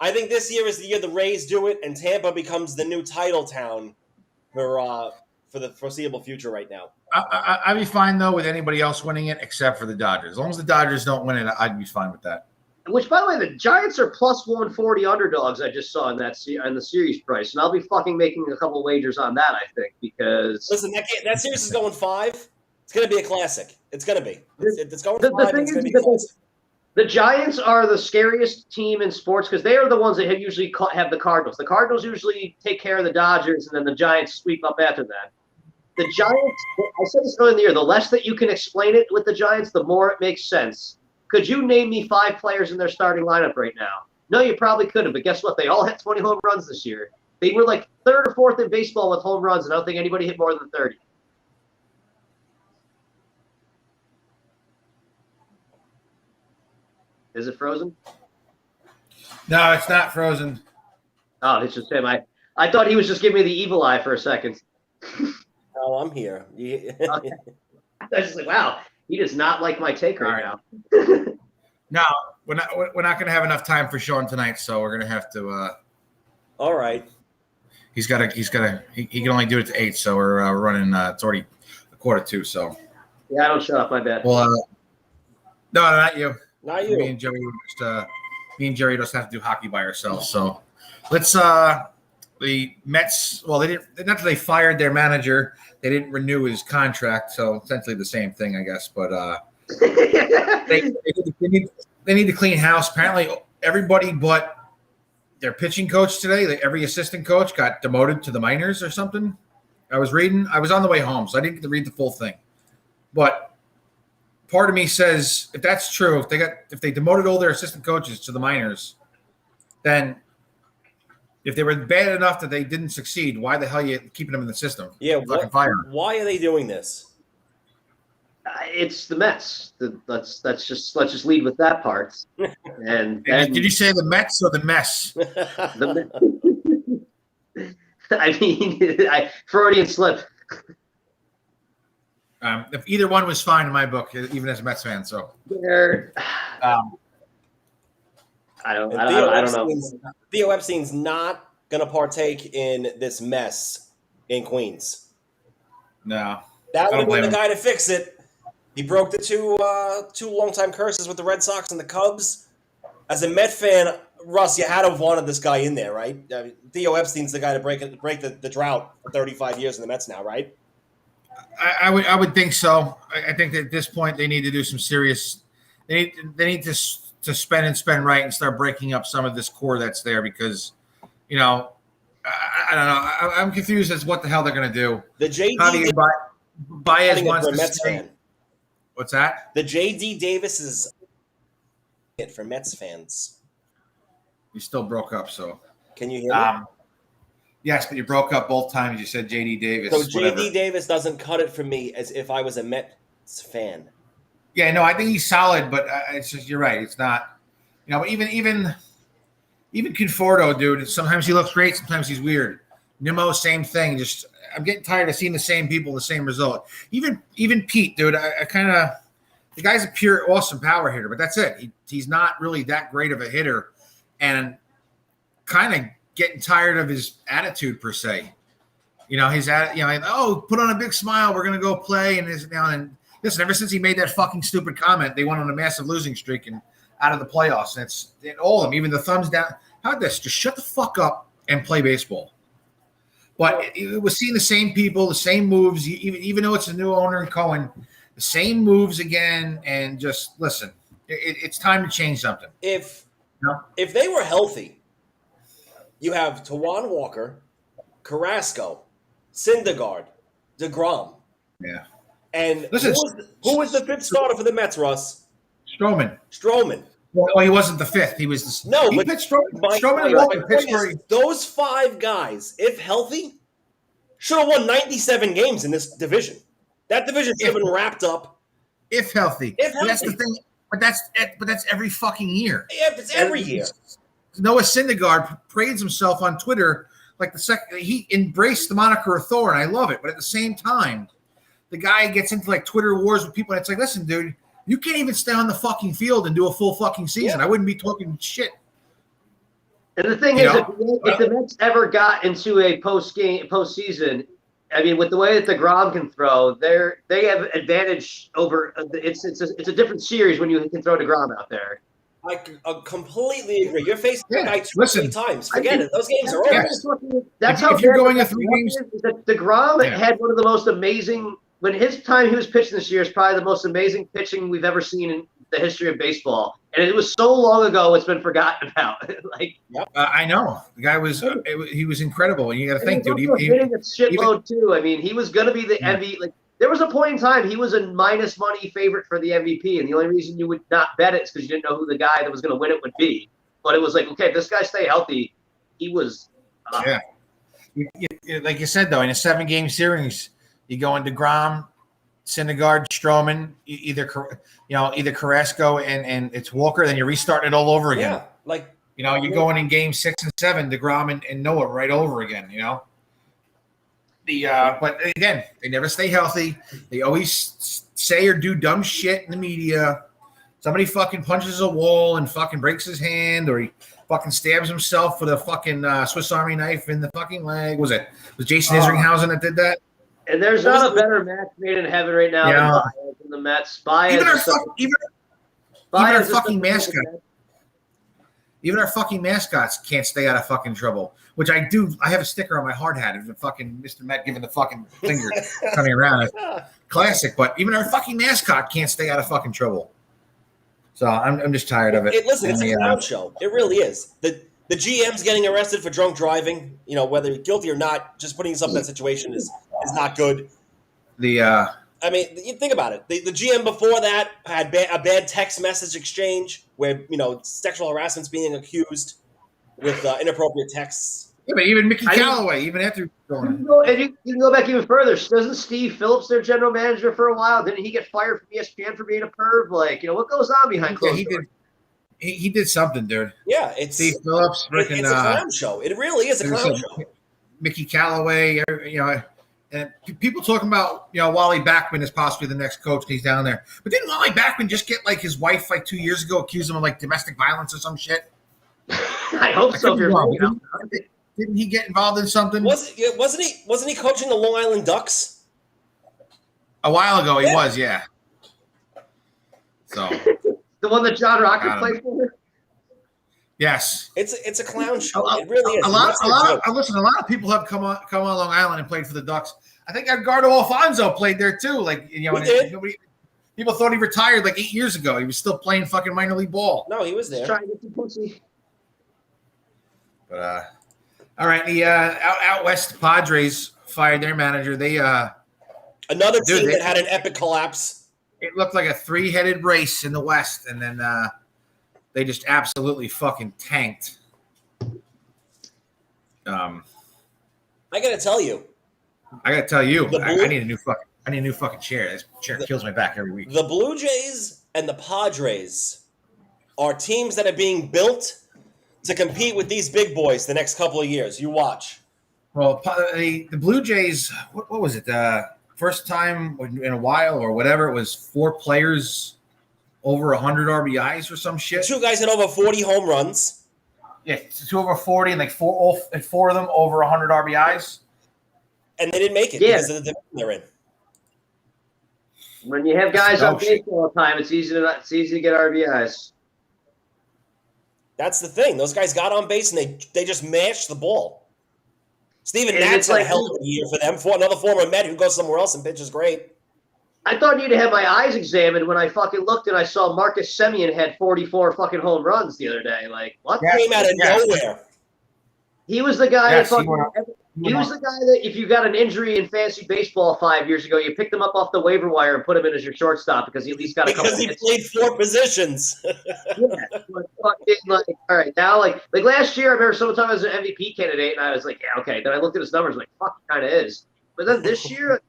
I think this year is the year the Rays do it, and Tampa becomes the new title town for the foreseeable future right now. I'd be fine though with anybody else winning it except for the Dodgers. As long as the Dodgers don't win it, I'd be fine with that. Which, by the way, the Giants are plus 140 underdogs. I just saw in the series price, and I'll be fucking making a couple wagers on that. I think because Listen, that series is going 5. It's going to be a classic. It's going to be. It's going the 5. thing It's going to is be a classic. the Giants are the scariest team in sports because they are the ones that usually have the Cardinals. The Cardinals usually take care of the Dodgers, and then the Giants sweep up after that. The Giants, I said this earlier in the year, the less that you can explain it with the Giants, the more it makes sense. Could you name me 5 players in their starting lineup right now? No, you probably couldn't, but guess what? They all hit 20 home runs this year. They were like 3rd or 4th in baseball with home runs, and I don't think anybody hit more than 30. Is it frozen? No, it's not frozen. Oh, it's just him. I thought he was just giving me the evil eye for a second. Oh, I'm here. Okay. I was just like, wow, he does not like my take right now. No, we're not going to have enough time for Sean tonight, so we're going to have to. All right. He can only do it to 8, so we're running. It's already 1:45, so. Yeah, I don't shut up. My bad. Well, no, not you. Not you. Me and Jerry just have to do hockey by ourselves. So let's. The Mets. Well, they didn't. Not that they fired their manager. They didn't renew his contract. So essentially the same thing, I guess. But they need to clean house. Apparently, everybody but their pitching coach today, every assistant coach got demoted to the minors or something. I was on the way home, so I didn't get to read the full thing. But part of me says, if that's true, if they demoted all their assistant coaches to the minors, then if they were bad enough that they didn't succeed, why the hell are you keeping them in the system? Yeah, Fucking fire them. why are they doing this? It's the Mets. Let's just lead with that part. And Did you say the Mets or the mess? I mean, Freudian slip. If either one was fine in my book, even as a Mets fan. So I don't And Theo know. Theo Epstein's not going to partake in this mess in Queens. no, That I would don't have been blame the him. guy to fix it. He broke the two longtime curses with the Red Sox and the Cubs. As a Met fan, Russ, you had to have wanted this guy in there, right? I mean, Theo Epstein's the guy to break the drought for 35 years in the Mets now, right? I would think so. I think that at this point they need to do some serious. They need to spend right and start breaking up some of this core that's there because, I don't know. I'm confused as what the hell they're going to do. The JD How do you buy? Baez Davis wants for a to Mets stay. fan. What's that? The JD Davis is it for Mets fans. You still broke up, so. Can you hear me? Yes, but you broke up both times. You said J.D. Davis. So JD whatever. Davis doesn't cut it for me as if I was a Mets fan. Yeah, no, I think he's solid, but it's just you're right. It's not, but even Conforto, dude. Sometimes he looks great. Sometimes he's weird. Nimmo, same thing. Just I'm getting tired of seeing the same people, the same result. Even Pete, dude. I kind of the guy's a pure awesome power hitter, but that's it. He's not really that great of a hitter, and kind of getting tired of his attitude per se. Put on a big smile. We're gonna go play, and listen. Ever since he made that fucking stupid comment, they went on a massive losing streak and out of the playoffs. And it's all of them, even the thumbs down. How about this? Just shut the fuck up and play baseball. But it was seeing the same people, the same moves, even though it's a new owner in Cohen, the same moves again. And just listen, it's time to change something. If they were healthy, you have Tawan Walker, Carrasco, Syndergaard, DeGrom. Yeah. And who was the fifth starter for the Mets, Russ? Stroman. Well, he wasn't the fifth. He was the he pitched Stroman and Walker pitched for those 5 guys, if healthy, should have won 97 games in this division. That division should have been wrapped up. If healthy. But that's the thing. But that's every fucking year. Yeah, it's every year. Noah Syndergaard praised himself on Twitter like the second he embraced the moniker of Thor, and I love it. But at the same time, the guy gets into like Twitter wars with people, and it's like, listen, dude, you can't even stay on the fucking field and do a full fucking season. Yeah. I wouldn't be talking shit. And the thing is, if the Mets ever got into a postseason, I mean, with the way that DeGrom can throw, they have advantage over. It's a different series when you can throw DeGrom out there. I completely agree. You're facing the guy 3 times. Forget it. Those games are over. That's how you're going to 3 games. That DeGrom had one of the most amazing. When his time he was pitching this year is probably the most amazing pitching we've ever seen in the history of baseball, and it was so long ago it's been forgotten about. I know the guy was he was incredible, and you got to think, dude. He was hitting a shitload too. I mean, he was going to be the MVP. Like there was a point in time he was a minus money favorite for the MVP, and the only reason you would not bet it is because you didn't know who the guy that was going to win it would be. But it was like, okay, if this guy stay healthy, he was. Like you said though, in a 7-game series. You go into DeGrom, Syndergaard, Stroman, either Carrasco and it's Walker. Then you're restarting it all over again. Yeah, you're going in game 6 and 7, DeGrom and Noah right over again. But again, they never stay healthy. They always say or do dumb shit in the media. Somebody fucking punches a wall and fucking breaks his hand, or he fucking stabs himself with a fucking Swiss Army knife in the fucking leg. Was Jason Isringhausen that did that? And there's not a better match made in heaven right now than Baez and the Mets. Even our fucking mascots can't stay out of fucking trouble. Which I do. I have a sticker on my hard hat of the fucking Mr. Met giving the fucking finger coming around. Classic. But even our fucking mascot can't stay out of fucking trouble. So I'm just tired of it. Listen, it's a clown show. It really is. The GM's getting arrested for drunk driving. Whether you're guilty or not, just putting yourself in that situation is not good. I mean, you think about it. The GM before that had a bad text message exchange where sexual harassment's being accused with inappropriate texts. Yeah, but even Mickey Callaway, even after going, you can go back even further. Doesn't Steve Phillips, their general manager for a while, didn't he get fired from ESPN for being a perv? What goes on behind closed doors? He did something, dude. Yeah, it's Steve Phillips. It's a clown show. It really is a clown show. Mickey Callaway, and people talking about Wally Backman is possibly the next coach. And he's down there, but didn't Wally Backman just get his wife 2 years ago, accuse him of domestic violence or some shit? I hope so. Didn't he get involved in something? Wasn't he coaching the Long Island Ducks? A while ago, he was, yeah. So. The one that John Rocket played for? Yes. It's a clown show. It really is. A lot of people have come on Long Island and played for the Ducks. I think Edgardo Alfonso played there too. People thought he retired 8 years ago. He was still playing fucking minor league ball. No, he was there. Trying to get some pussy. But all right, the out west Padres fired their manager. They another team that had an epic collapse. It looked like a 3-headed race in the West, and then they just absolutely fucking tanked. I gotta tell you. I need a new fucking chair. This chair kills my back every week. The Blue Jays and the Padres are teams that are being built to compete with these big boys the next couple of years. You watch. Well, the Blue Jays, what was it? First time in a while or whatever, it was 4 players over 100 RBIs or some shit. 2 guys had over 40 home runs. Yeah, 2 over 40 and 4 of them over 100 RBIs. and they didn't make it because of the division they're in. When you have guys on base all the time, it's easy to get RBIs. That's the thing. Those guys got on base and they just mashed the ball. Steven And Nat's it's had a hell of a year for them. For another former Met who goes somewhere else and pitches great. I thought you'd have my eyes examined when I fucking looked and I saw Marcus Semien had 44 fucking home runs the other day. Like, what? Came out of nowhere. He was the guy that he was the guy that if you got an injury in fantasy baseball 5 years ago, you picked him up off the waiver wire and put him in as your shortstop because he at least got a couple. Because he played 4 positions. Like, all right, now like last year, I remember sometime I was an MVP candidate, and I was like, yeah, okay. Then I looked at his numbers, like, fuck, he kind of is. But then this year,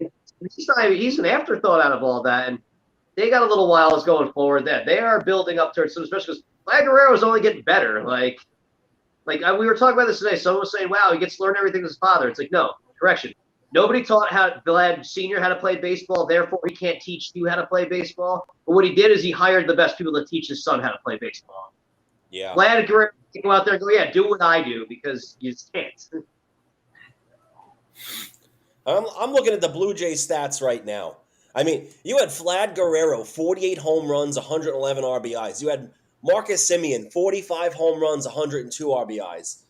he's an afterthought out of all that, and they got a little while going forward. That they are building up towards some, especially because Vlad Guerrero is only getting better. We were talking about this today. Someone was saying, wow, he gets to learn everything with his father. It's like, no, correction. Nobody taught Vlad Sr. how to play baseball, therefore he can't teach you how to play baseball. But what he did is he hired the best people to teach his son how to play baseball. Yeah. Vlad Guerrero can go out there and go, yeah, do what I do because you just can't. I'm looking at the Blue Jays stats right now. I mean, you had Vlad Guerrero, 48 home runs, 111 RBIs. You had Marcus Semien, 45 home runs, 102 RBIs.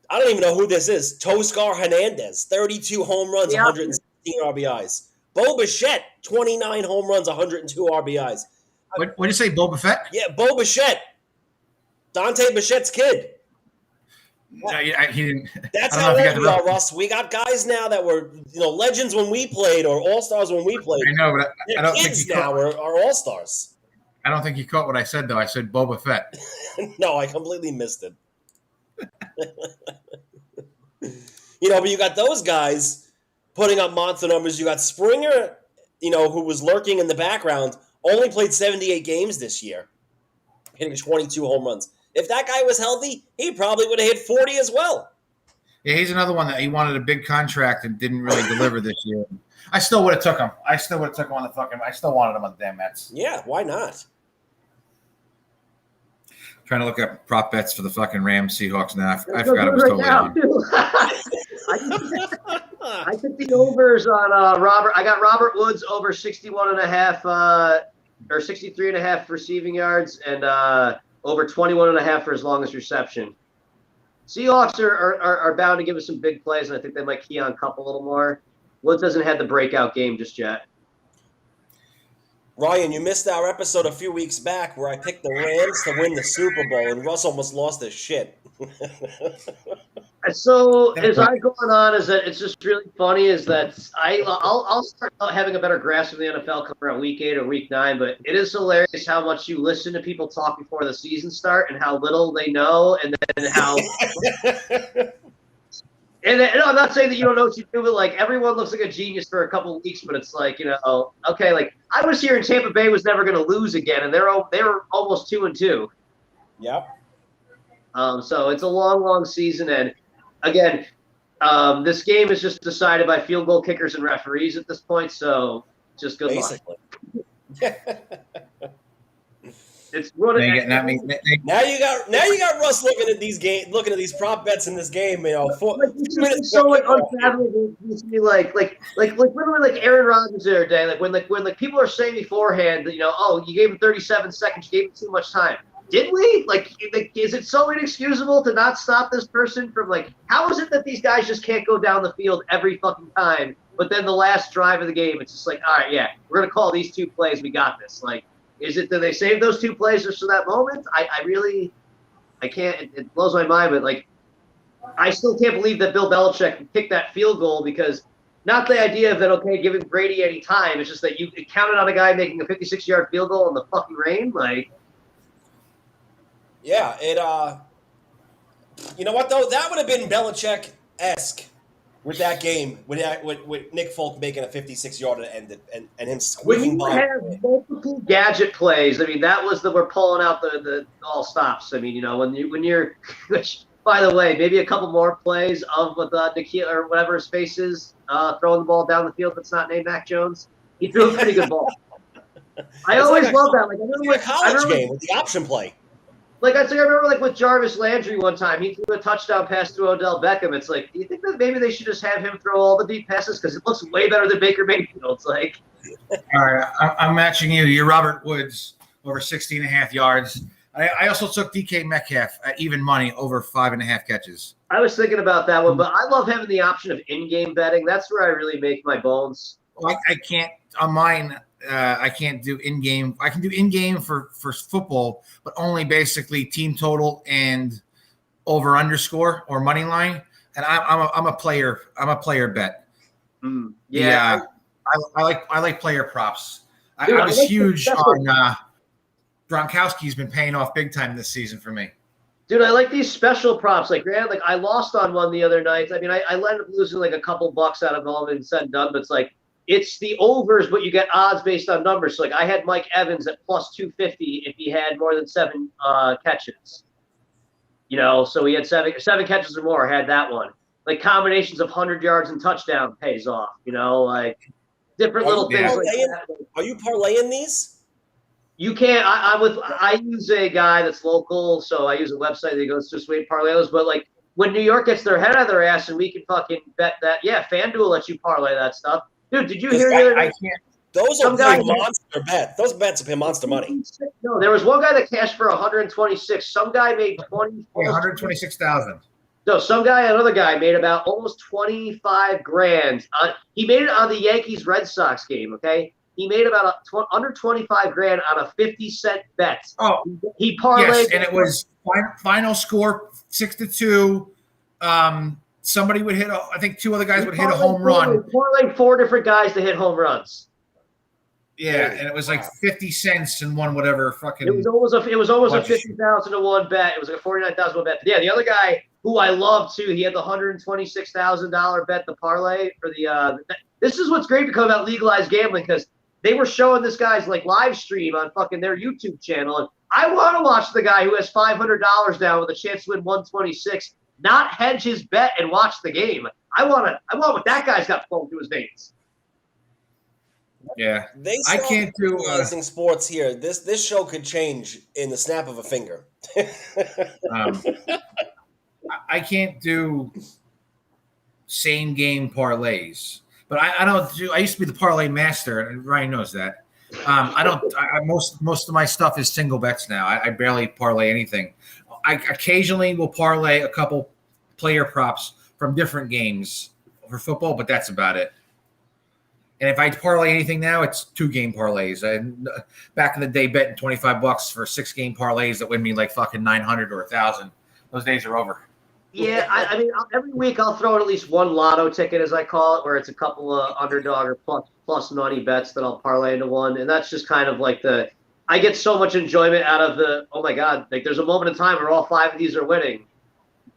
I don't even know who this is. Toscar Hernandez, 32 home runs, 116 RBIs. Bo Bichette, 29 home runs, 102 RBIs. What did you say, Boba Fett? Yeah, Bo Bichette. Dante Bichette's kid. No, he didn't. That's how old we are, Russ. We got guys now that were legends when we played or all-stars when we played. I know, but I don't think kids now are all-stars. I don't think you caught what I said, though. I said Boba Fett. No, I completely missed it. But you got those guys putting up monster numbers. You got Springer, who was lurking in the background, only played 78 games this year, hitting 22 home runs. If that guy was healthy, he probably would have hit 40 as well. Yeah, he's another one that he wanted a big contract and didn't really deliver this year. I still would have took him. I still wanted him on the damn Mets. Yeah, why not? Trying to look up prop bets for the fucking Rams Seahawks now. I forgot it was totally on. I took the overs on Robert. I got Robert Woods over 61.5 or 63.5 receiving yards and over 21.5 for his longest reception. Seahawks are bound to give us some big plays, and I think they might key on Kupp a little more. Woods hasn't had the breakout game just yet. Ryan, you missed our episode a few weeks back where I picked the Rams to win the Super Bowl, and Russ almost lost his shit. So as I go on, is that it's just really funny is that I'll start having a better grasp of the NFL coming around week 8 or week 9, but it is hilarious how much you listen to people talk before the season start and how little they know, and then how. And I'm not saying that you don't know what you do, but like everyone looks like a genius for a couple of weeks, but it's like okay, like I was here in Tampa Bay was never going to lose again, and they were almost 2-2. Yep. So it's a long season, and again, this game is just decided by field goal kickers and referees at this point. So just good luck. It's what now you got Russ looking at these prop bets in this game. It's so like unfathomable to me, like literally like Aaron Rodgers the other day, like when people are saying beforehand that you gave him 37 seconds, you gave him too much time. Did we? Like, is it so inexcusable to not stop this person from how is it that these guys just can't go down the field every fucking time? But then the last drive of the game, it's just like, all right, yeah, we're gonna call these 2 plays. We got this. Like, is it that they saved those 2 plays just for that moment? I can't. It blows my mind, but I still can't believe that Bill Belichick kicked that field goal because not the idea of that. Okay, giving Brady any time. It's just that you counted on a guy making a 56-yard field goal in the fucking rain, Yeah, you know what though? That would have been Belichick-esque with that game, with Nick Folk making a 56-yarder and him squeaking by. When you have multiple gadget plays, I mean, that was we're pulling out the all stops. I mean, when you're, which by the way, maybe a couple more plays of Nikhil or whatever his face is, throwing the ball down the field that's not named Mac Jones. He threw a pretty good ball. I always love that. I remember a college game with the option play. Like I remember, like with Jarvis Landry one time, he threw a touchdown pass to Odell Beckham. It's like, do you think that maybe they should just have him throw all the deep passes because it looks way better than Baker Mayfield? It's like, All right, I'm matching you. You're Robert Woods over 16.5 yards. I also took DK Metcalf at even money over 5.5 catches. I was thinking about that one, but I love having the option of in-game betting. That's where I really make my bones. I can't on mine. I can't do in-game. I can do in-game for football, but only basically team total and over underscore or money line. And I'm a player. I'm a player bet. Yeah, I like player props. Dude, I was like huge on Gronkowski's been paying off big time this season for me. Dude, I like these special props. Like, man, like I lost on one the other night. I mean, I ended up losing like a couple bucks out of all of it said and done, but it's like it's the overs, but you get odds based on numbers. So like I had Mike Evans at plus 250 if he had more than 7 catches. You know, so he had seven catches or more. Had that one. Like combinations of 100 yards and touchdown pays off. You know, like different little things like that. Are you parlaying these? You can't. I use a guy that's local, so I use a website that goes to Sweet Parlays. But like when New York gets their head out of their ass and we can fucking bet that, yeah, FanDuel lets you parlay that stuff. Dude, did you hear the other day? Those are big monster bets. Those bets are paying monster money. No, there was one guy that cashed for 126. Some guy made 126,000. No, another guy made about almost 25 grand. He made it on the Yankees Red Sox game. Okay. He made about under 25 grand on a 50-cent bet. Oh, he parlayed. Yes, and it was final score 6-2. Somebody would hit. I think 2 other guys would hit a home run. Parlayed 4 different guys to hit home runs. Yeah, and it was like 50 cents and one whatever fucking. It was almost a 50,000 to 1 bet. It was like a 49,000 to 1 bet. But yeah, the other guy who I love too, he had the $126,000 bet the parlay for the. This is what's great because about legalized gambling because they were showing this guy's like live stream on fucking their YouTube channel, and I want to watch the guy who has $500 down with a chance to win 126, not hedge his bet and watch the game. I want what that guy's got flowing through his veins. Yeah, I can't do sports here. This show could change in the snap of a finger. I can't do same game parlays, but I don't do. I used to be the parlay master, and Ryan knows that. I don't. Most of my stuff is single bets now. I barely parlay anything. I occasionally will parlay a couple player props from different games for football, but that's about it. And if I parlay anything now, it's 2-game parlays. And back in the day, betting $25 for 6-game parlays that win me like fucking 900 or 1,000. Those days are over. Yeah, I mean, every week I'll throw in at least one lotto ticket, as I call it, where it's a couple of underdog or plus money bets that I'll parlay into one. And that's just kind of like I get so much enjoyment out of oh my God, like there's a moment in time where all 5 of these are winning.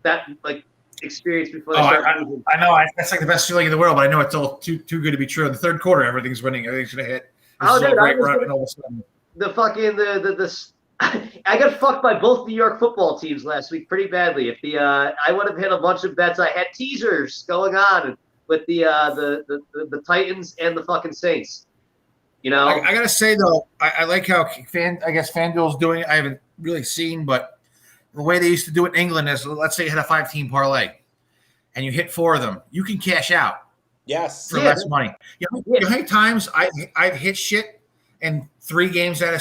That like experience before they start moving. I know. That's like the best feeling in the world, but I know it's all too good to be true. In the third quarter, everything's winning. Everything's going to hit. Great run, and all of a sudden. The fucking, I got fucked by both New York football teams last week pretty badly. If I would have hit a bunch of bets. I had teasers going on with the Titans and the fucking Saints. You know, I gotta say though, I like how FanDuel's doing it. I haven't really seen, but the way they used to do it in England is, let's say you had a 5-team parlay, and you hit 4 of them, you can cash out. Yes, for less money. You know how many times I've hit shit and 3 games out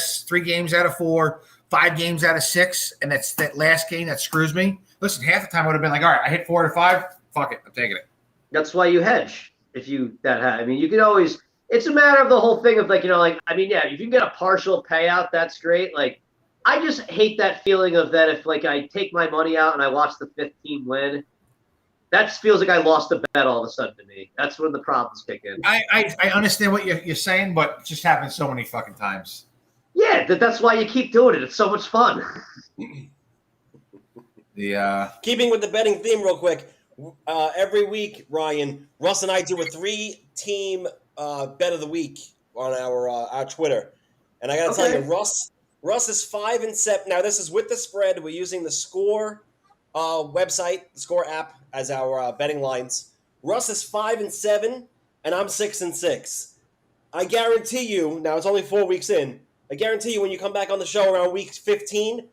of 4, 5 games out of 6, and that's that last game that screws me. Listen, half the time I would have been like, all right, I hit 4 to 5, fuck it, I'm taking it. That's why you hedge. If you I mean, you can always. It's a matter of the whole thing of like, you know, like I mean, yeah, if you can get a partial payout, that's great. Like, I just hate that feeling of that if like I take my money out and I watch the 5th team win. That feels like I lost a bet all of a sudden to me. That's when the problems kick in. I understand what you're saying, but it just happens so many fucking times. Yeah, that's why you keep doing it. It's so much fun. Keeping with the betting theme real quick, every week, Ryan, Russ and I do a 3-team bet of the week on our Twitter. And I got to tell you, Russ is 5-7. Now, this is with the spread. We're using the Score website, the Score app, as our betting lines. Russ is 5-7, and I'm 6-6. I guarantee you, now it's only 4 weeks in, I guarantee you when you come back on the show around week 15,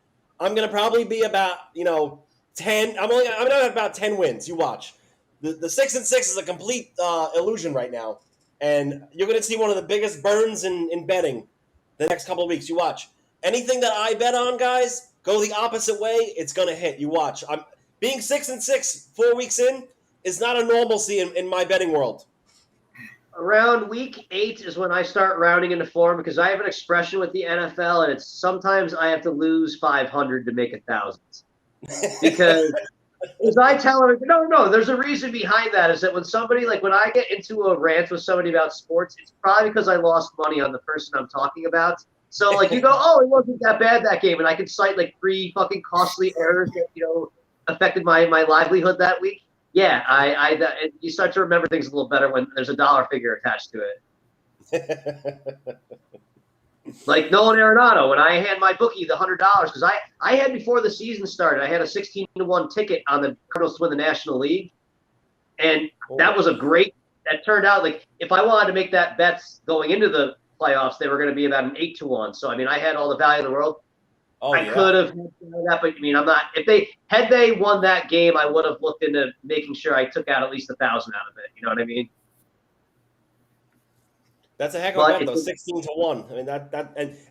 I'm gonna probably be about 10. I'm at about 10 wins. You watch. The 6-6 is a complete illusion right now, and you're gonna see one of the biggest burns in betting the next couple of weeks. You watch. Anything that I bet on, guys, go the opposite way. It's gonna hit. You watch. I'm being 6-6 4 weeks in is not a normalcy in my betting world. Around week 8 is when I start rounding into form because I have an expression with the NFL, and it's sometimes I have to lose 500 to make 1,000. Because as I tell them, no, there's a reason behind that. Is that when somebody, like when I get into a rant with somebody about sports, it's probably because I lost money on the person I'm talking about. So like you go, oh, it wasn't that bad that game, and I can cite like 3 fucking costly errors that affected my livelihood that week. Yeah, you start to remember things a little better when there's a dollar figure attached to it. Like Nolan Arenado, when I had my bookie the $100, because I had before the season started, I had a 16-1 ticket on the Cardinals to win the National League, and that was that turned out like if I wanted to make that bets going into the playoffs, they were going to be about an 8-1. So I mean, I had all the value in the world. I could have done that, but I mean, I'm not. If they won that game, I would have looked into making sure I took out at least 1,000 out of it. You know what I mean? That's a heck of a bet, though. 16-1. I mean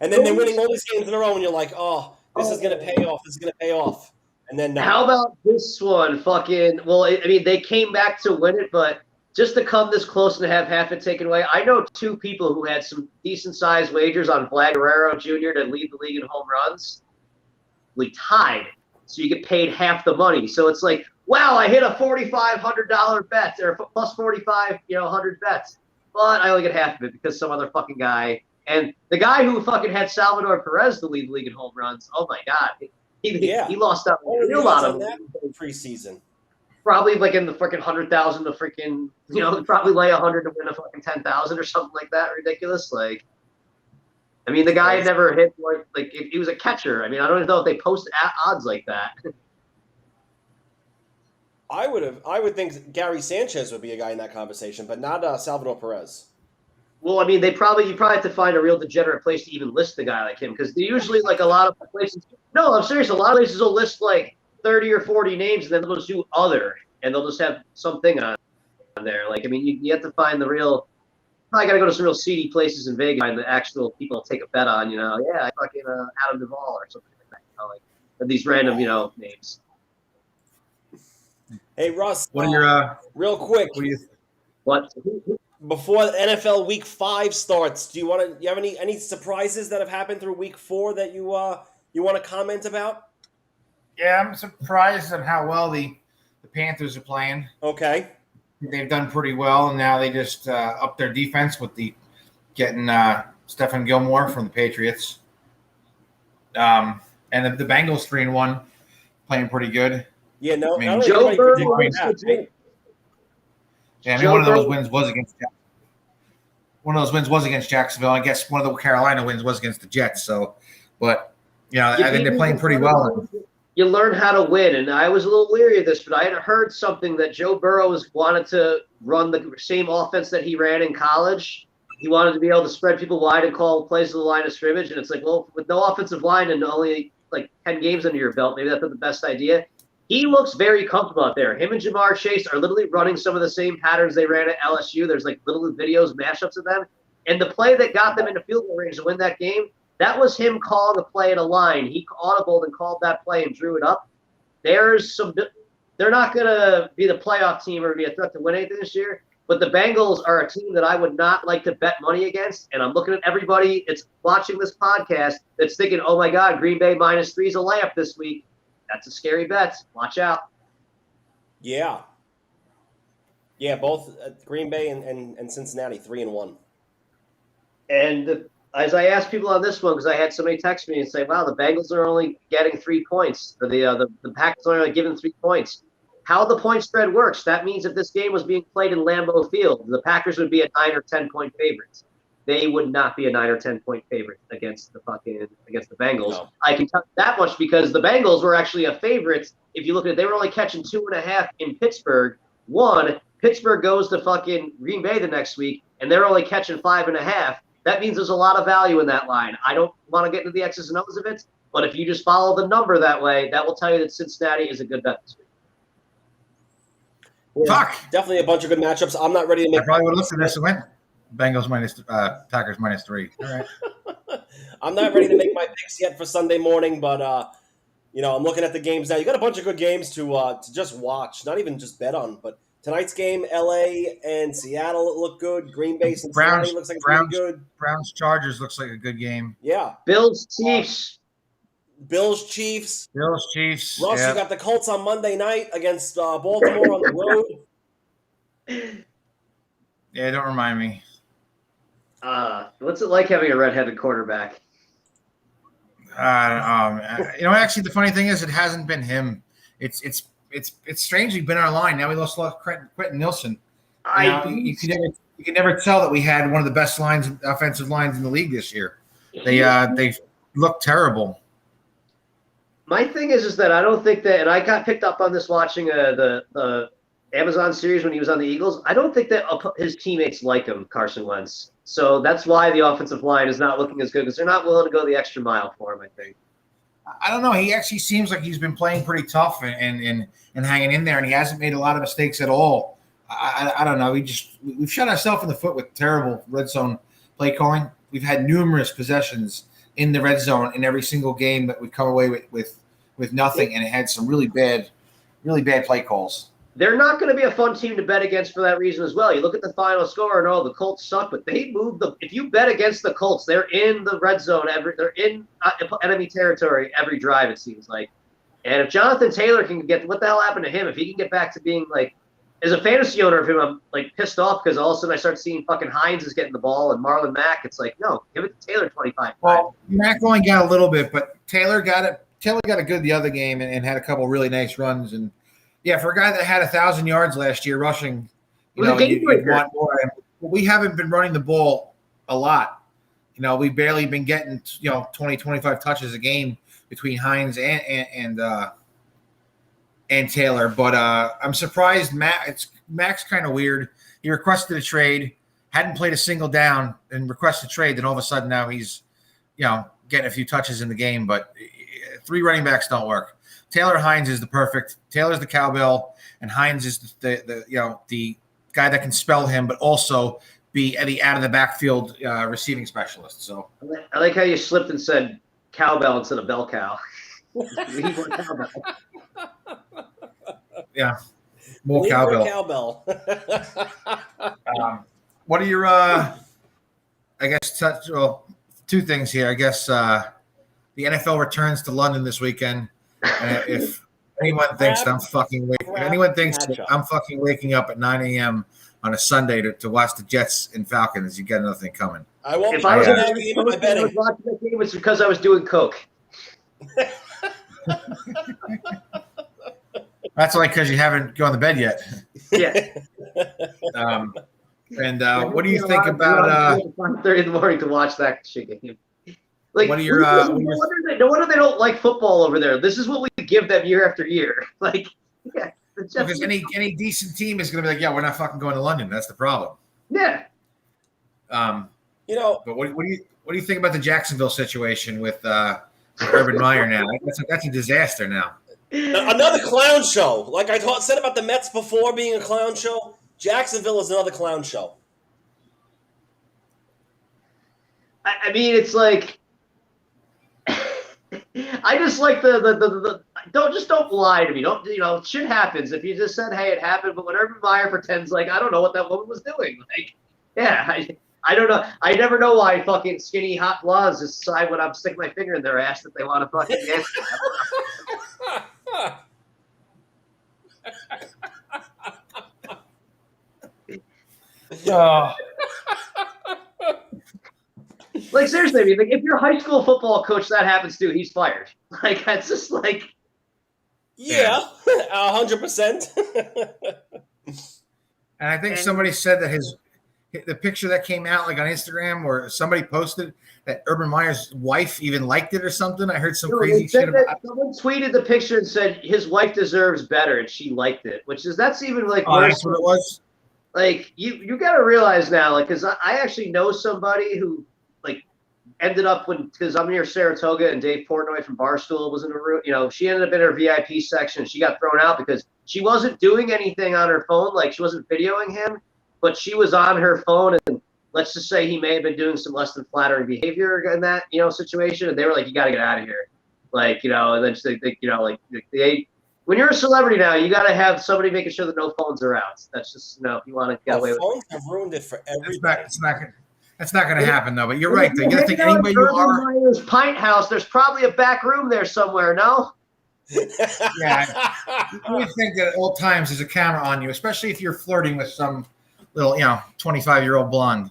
and then they're winning all these games in a row, and you're like, oh, this is gonna pay off. This is gonna pay off. And then no. How about this one? They came back to win it, but just to come this close and have half it taken away. I know 2 people who had some decent-sized wagers on Vlad Guerrero Jr. to lead the league in home runs. We tied, so you get paid half the money. So it's like, wow, I hit a $4,500 bet or plus 4,500 bets, but I only get half of it because some other fucking guy and the guy who fucking had Salvador Perez to lead the league in home runs. Oh my god, he lost out a lot of that preseason. Probably like in the freaking 100,000 to freaking probably lay 100 to win a fucking 10,000 or something like that. Ridiculous, like. I mean, the guy never hit like he was a catcher. I mean, I don't even know if they post odds like that. I would think Gary Sanchez would be a guy in that conversation, but not Salvador Perez. Well, I mean, you probably have to find a real degenerate place to even list a guy like him because they usually like a lot of places. No, I'm serious. A lot of places will list like 30 or 40 names, and then they'll just do other, and they'll just have something on there. Like, I mean, you have to find the real. I got to go to some real seedy places in Vegas and the actual people take a bet on, yeah, I fucking Adam Duvall or something like that, like these random, names. Hey, Russ, what are your real quick? What? Before the NFL Week 5 starts, do you have any surprises that have happened through Week 4 that you want to comment about? Yeah, I'm surprised at how well the Panthers are playing. Okay. They've done pretty well, and now they just upped their defense with getting Stephen Gilmore from the Patriots. And the Bengals 3-1, playing pretty good. Yeah, no, I mean, Joe Burrow. One of those wins was against Jacksonville. I guess one of the Carolina wins was against the Jets. So, but I think they're playing pretty well. You learn how to win, and I was a little leery of this, but I had heard something that Joe Burrow wanted to run the same offense that he ran in college. He wanted to be able to spread people wide and call plays to the line of scrimmage, and it's like, well, with no offensive line and only like 10 games under your belt, maybe that's not the best idea. He looks very comfortable out there. Him and Jamar Chase are literally running some of the same patterns they ran at LSU. There's like little videos, mashups of them, and the play that got them into field goal range to win that game, that was him calling a play at a line. He audibled and called that play and drew it up. They're not going to be the playoff team or be a threat to win anything this year, but the Bengals are a team that I would not like to bet money against, and I'm looking at everybody that's watching this podcast that's thinking, oh, my God, Green Bay -3 is a layup this week. That's a scary bet. Watch out. Yeah. Yeah, both Green Bay and Cincinnati, 3-1. And as I asked people on this one, because I had somebody text me and say, wow, the Bengals are only getting 3 points, or the Packers are only given 3 points. How the point spread works, that means if this game was being played in Lambeau Field, the Packers would be a 9 or 10 point favorites. They would not be a 9 or 10 point favorite against the Bengals. No. I can tell you that much because the Bengals were actually a favorite. If you look at it, they were only catching 2.5 in Pittsburgh. Pittsburgh goes to fucking Green Bay the next week, and they're only catching 5.5. That means there's a lot of value in that line. I don't want to get into the X's and O's of it, But if you just follow the number that way, that will tell you that Cincinnati is a good bet this week. Yeah, Fuck. definitely a bunch of good matchups. I'm not ready to I make. probably would have looked at this and went Bengals Packers -3. All right. I'm not ready to make my picks yet for Sunday morning, but I'm looking at the games now. You got a bunch of good games to just watch, not even just bet on. But tonight's game, LA and Seattle look good. Green Bay, Cincinnati looks like it's really good. Browns Chargers looks like a good game. Yeah. Bills Chiefs. Bills Chiefs. Russ, You got the Colts on Monday night against Baltimore on the road. Yeah, don't remind me. What's it like having a redheaded quarterback? Actually, the funny thing is, it hasn't been him. It's strangely been our line. Now we lost Quentin Nilsson. You can never tell that we had one of the best offensive lines in the league this year. They look terrible. My thing is that I don't think that, and I got picked up on this watching the Amazon series when he was on the Eagles. I don't think that his teammates like him, Carson Wentz. So that's why the offensive line is not looking as good, because they're not willing to go the extra mile for him, I think. I don't know. He actually seems like he's been playing pretty tough and hanging in there, and he hasn't made a lot of mistakes at all. I don't know. We've shot ourselves in the foot with terrible red zone play calling. We've had numerous possessions in the red zone in every single game that we've come away with nothing, and it had some really bad play calls. They're not going to be a fun team to bet against for that reason as well. You look at the final score and the Colts suck, but they move if you bet against the Colts, they're in the red zone they're in enemy territory every drive, it seems like. And if Jonathan Taylor can what the hell happened to him? If he can get back to being like, as a fantasy owner of him, I'm like pissed off because all of a sudden I start seeing fucking Hines is getting the ball and Marlon Mack. It's like, no, give it to Taylor 25. Well, Mack only got a little bit, but Taylor got it. Taylor got a good the other game and had a couple really nice runs. And yeah, for a guy that had 1,000 yards last year rushing, you want more. We haven't been running the ball a lot. We've barely been getting 20, 25 touches a game between Hines and Taylor. But I'm surprised. Mack's kind of weird. He requested a trade, hadn't played a single down, and requested a trade. Then all of a sudden now he's getting a few touches in the game, but 3 running backs don't work. Taylor Hines is Taylor's the cowbell, and Hines is the guy that can spell him, but also be the out of the backfield receiving specialist. So I like how you slipped and said cowbell instead of bell cow. Cowbell. Yeah, more cowbell. What are your? I guess two things here. I guess the NFL returns to London this weekend. If anyone thinks that I'm fucking waking up at 9 a.m. on a Sunday to watch the Jets and Falcons, you got nothing coming. I won't. If I was watching that game, it's because I was doing coke. That's only because you haven't gone to bed yet. Yeah. What do you think about 5:30 in the morning to watch that shit game? Like, what are your? No wonder they don't like football over there. This is what we give them year after year. Like, yeah. Because any decent team is going to be like, yeah, we're not fucking going to London. That's the problem. Yeah. But what do you think about the Jacksonville situation with Urban Meyer now? That's a disaster now. Another clown show. Like I said about the Mets before being a clown show, Jacksonville is another clown show. I mean, it's like I just like the don't lie to me. Don't shit happens. If you just said, hey, it happened, but when Urban Meyer pretends like I don't know what that woman was doing. Like, yeah, I don't know. I never know why fucking skinny hot blondes decide when I'm sticking my finger in their ass that they want to fucking dance. Like, seriously, I mean, like, if your high school football coach that happens to, he's fired. Like, that's just like, yeah, 100%. And I think somebody said that the picture that came out like on Instagram, or somebody posted that Urban Meyer's wife even liked it or something. I heard some crazy shit about it. Someone tweeted the picture and said his wife deserves better, and she liked it, that's even like worse. That's what it was. Like, you got to realize now, like, because I actually know somebody who, like, ended up because I'm near Saratoga and Dave Portnoy from Barstool was in the room. She ended up in her VIP section. She got thrown out because she wasn't doing anything on her phone. Like, she wasn't videoing him, but she was on her phone. And let's just say he may have been doing some less than flattering behavior in that, situation. And they were like, you got to get out of here. Like, and then they when you're a celebrity now, you got to have somebody making sure that no phones are out. That's just, if you want to get away with it. Phones have ruined it for everybody. That's not going to happen, though. But you're right. Though. You got to think anyway you Urban are. Meyer's Pint House. There's probably a back room there somewhere. No. Yeah. You would think that at all times there's a camera on you, especially if you're flirting with some little, 25-year-old blonde.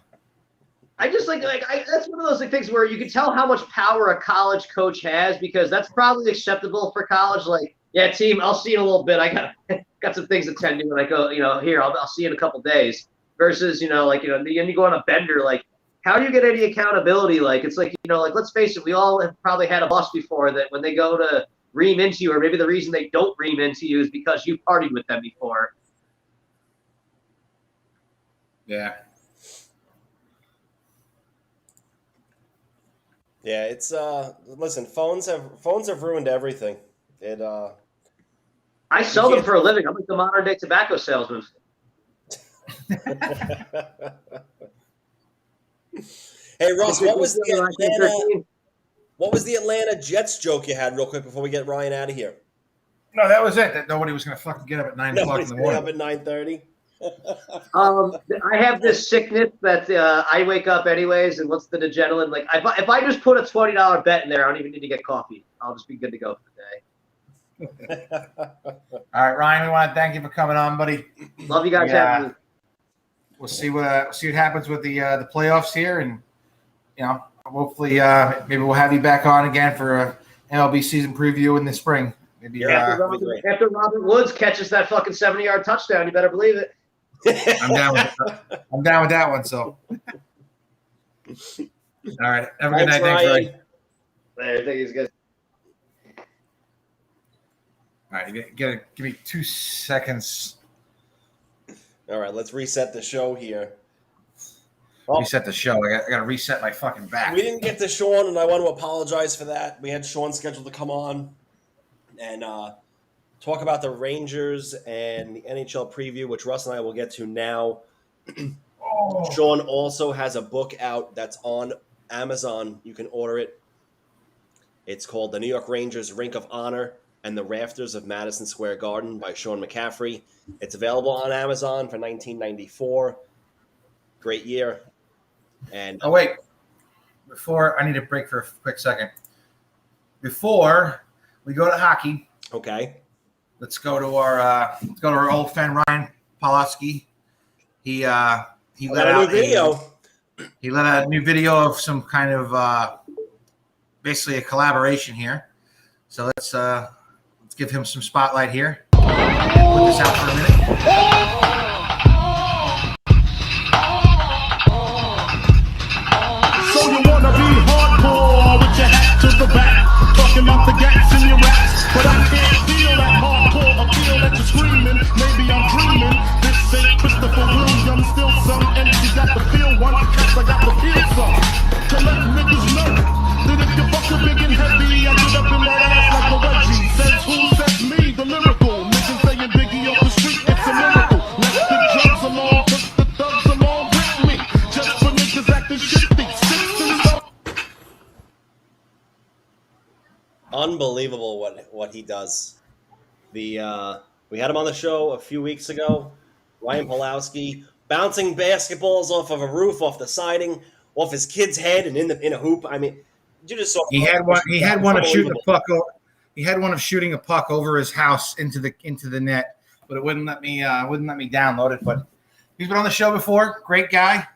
I just that's one of those things where you can tell how much power a college coach has, because that's probably acceptable for college. Like, yeah, team, I'll see you in a little bit. I got some things to tend to, and I go, here, I'll see you in a couple days. Versus, then you go on a bender. Like, how do you get any accountability? Like, it's like, let's face it, we all have probably had a boss before that when they go to ream into you, or maybe the reason they don't ream into you is because you partied with them before. Yeah. Yeah, it's listen, phones have ruined everything. I sell them for a living. I'm like the modern day tobacco salesman. Hey Russ, what was the Atlanta Jets joke you had real quick before we get Ryan out of here? No, that was it. That nobody was going to fucking get up at 9 o'clock in the morning. Up at 9:30. I have this sickness that I wake up anyways, and what's the gentleman like? If I just put a $20 bet in there, I don't even need to get coffee. I'll just be good to go for the day. All right, Ryan, we want to thank you for coming on, buddy. Love you guys. Having me. We'll see what happens with the playoffs here, and hopefully maybe we'll have you back on again for a MLB season preview in the spring. Maybe after Robert Woods catches that fucking 70-yard touchdown, you better believe it. I'm down with that one. So, all right. Have a good night. Thanks, Ryan. Thank you, guys. All right, give me 2 seconds. All right, let's reset the show here. Reset the show. I got to reset my fucking back. We didn't get to Sean, and I want to apologize for that. We had Sean scheduled to come on and talk about the Rangers and the NHL preview, which Russ and I will get to now. Sean also has a book out that's on Amazon. You can order it. It's called The New York Rangers Rink of Honor and the Rafters of Madison Square Garden by Sean McCaffrey. It's available on Amazon for $19.94. Great year. And wait. Before I need a break for a quick second. Before we go to hockey. Okay. Let's go to our old friend Ryan Pawlowski. He let out a new video. He let out a new video of some kind of basically a collaboration here. So let's give him some spotlight here. Put this out for a minute. So you wanna be hardcore with your hat to the back, talking about the gas in your raps, but I can't feel that hardcore appeal that you're screaming. Maybe I'm dreaming. This ain't Christopher Williams, still some empty. Got the feel one, cause I got the feel some. To let niggas know that if you fuck a big and heavy, I get up in that ass like a wedgie. Says who says me, the lyrical. Niggas saying Biggie off the street, it's a miracle. Let the drugs along, put the thugs along with me. Just for niggas acting shifty. Unbelievable what he does. We had him on the show a few weeks ago. Ryan Pawlowski bouncing basketballs off of a roof, off the siding, off his kid's head, and in a hoop. I mean, you just saw. He had one of shooting a puck. He had one of shooting a puck over his house into the net, but it wouldn't let me download it. But he's been on the show before. Great guy,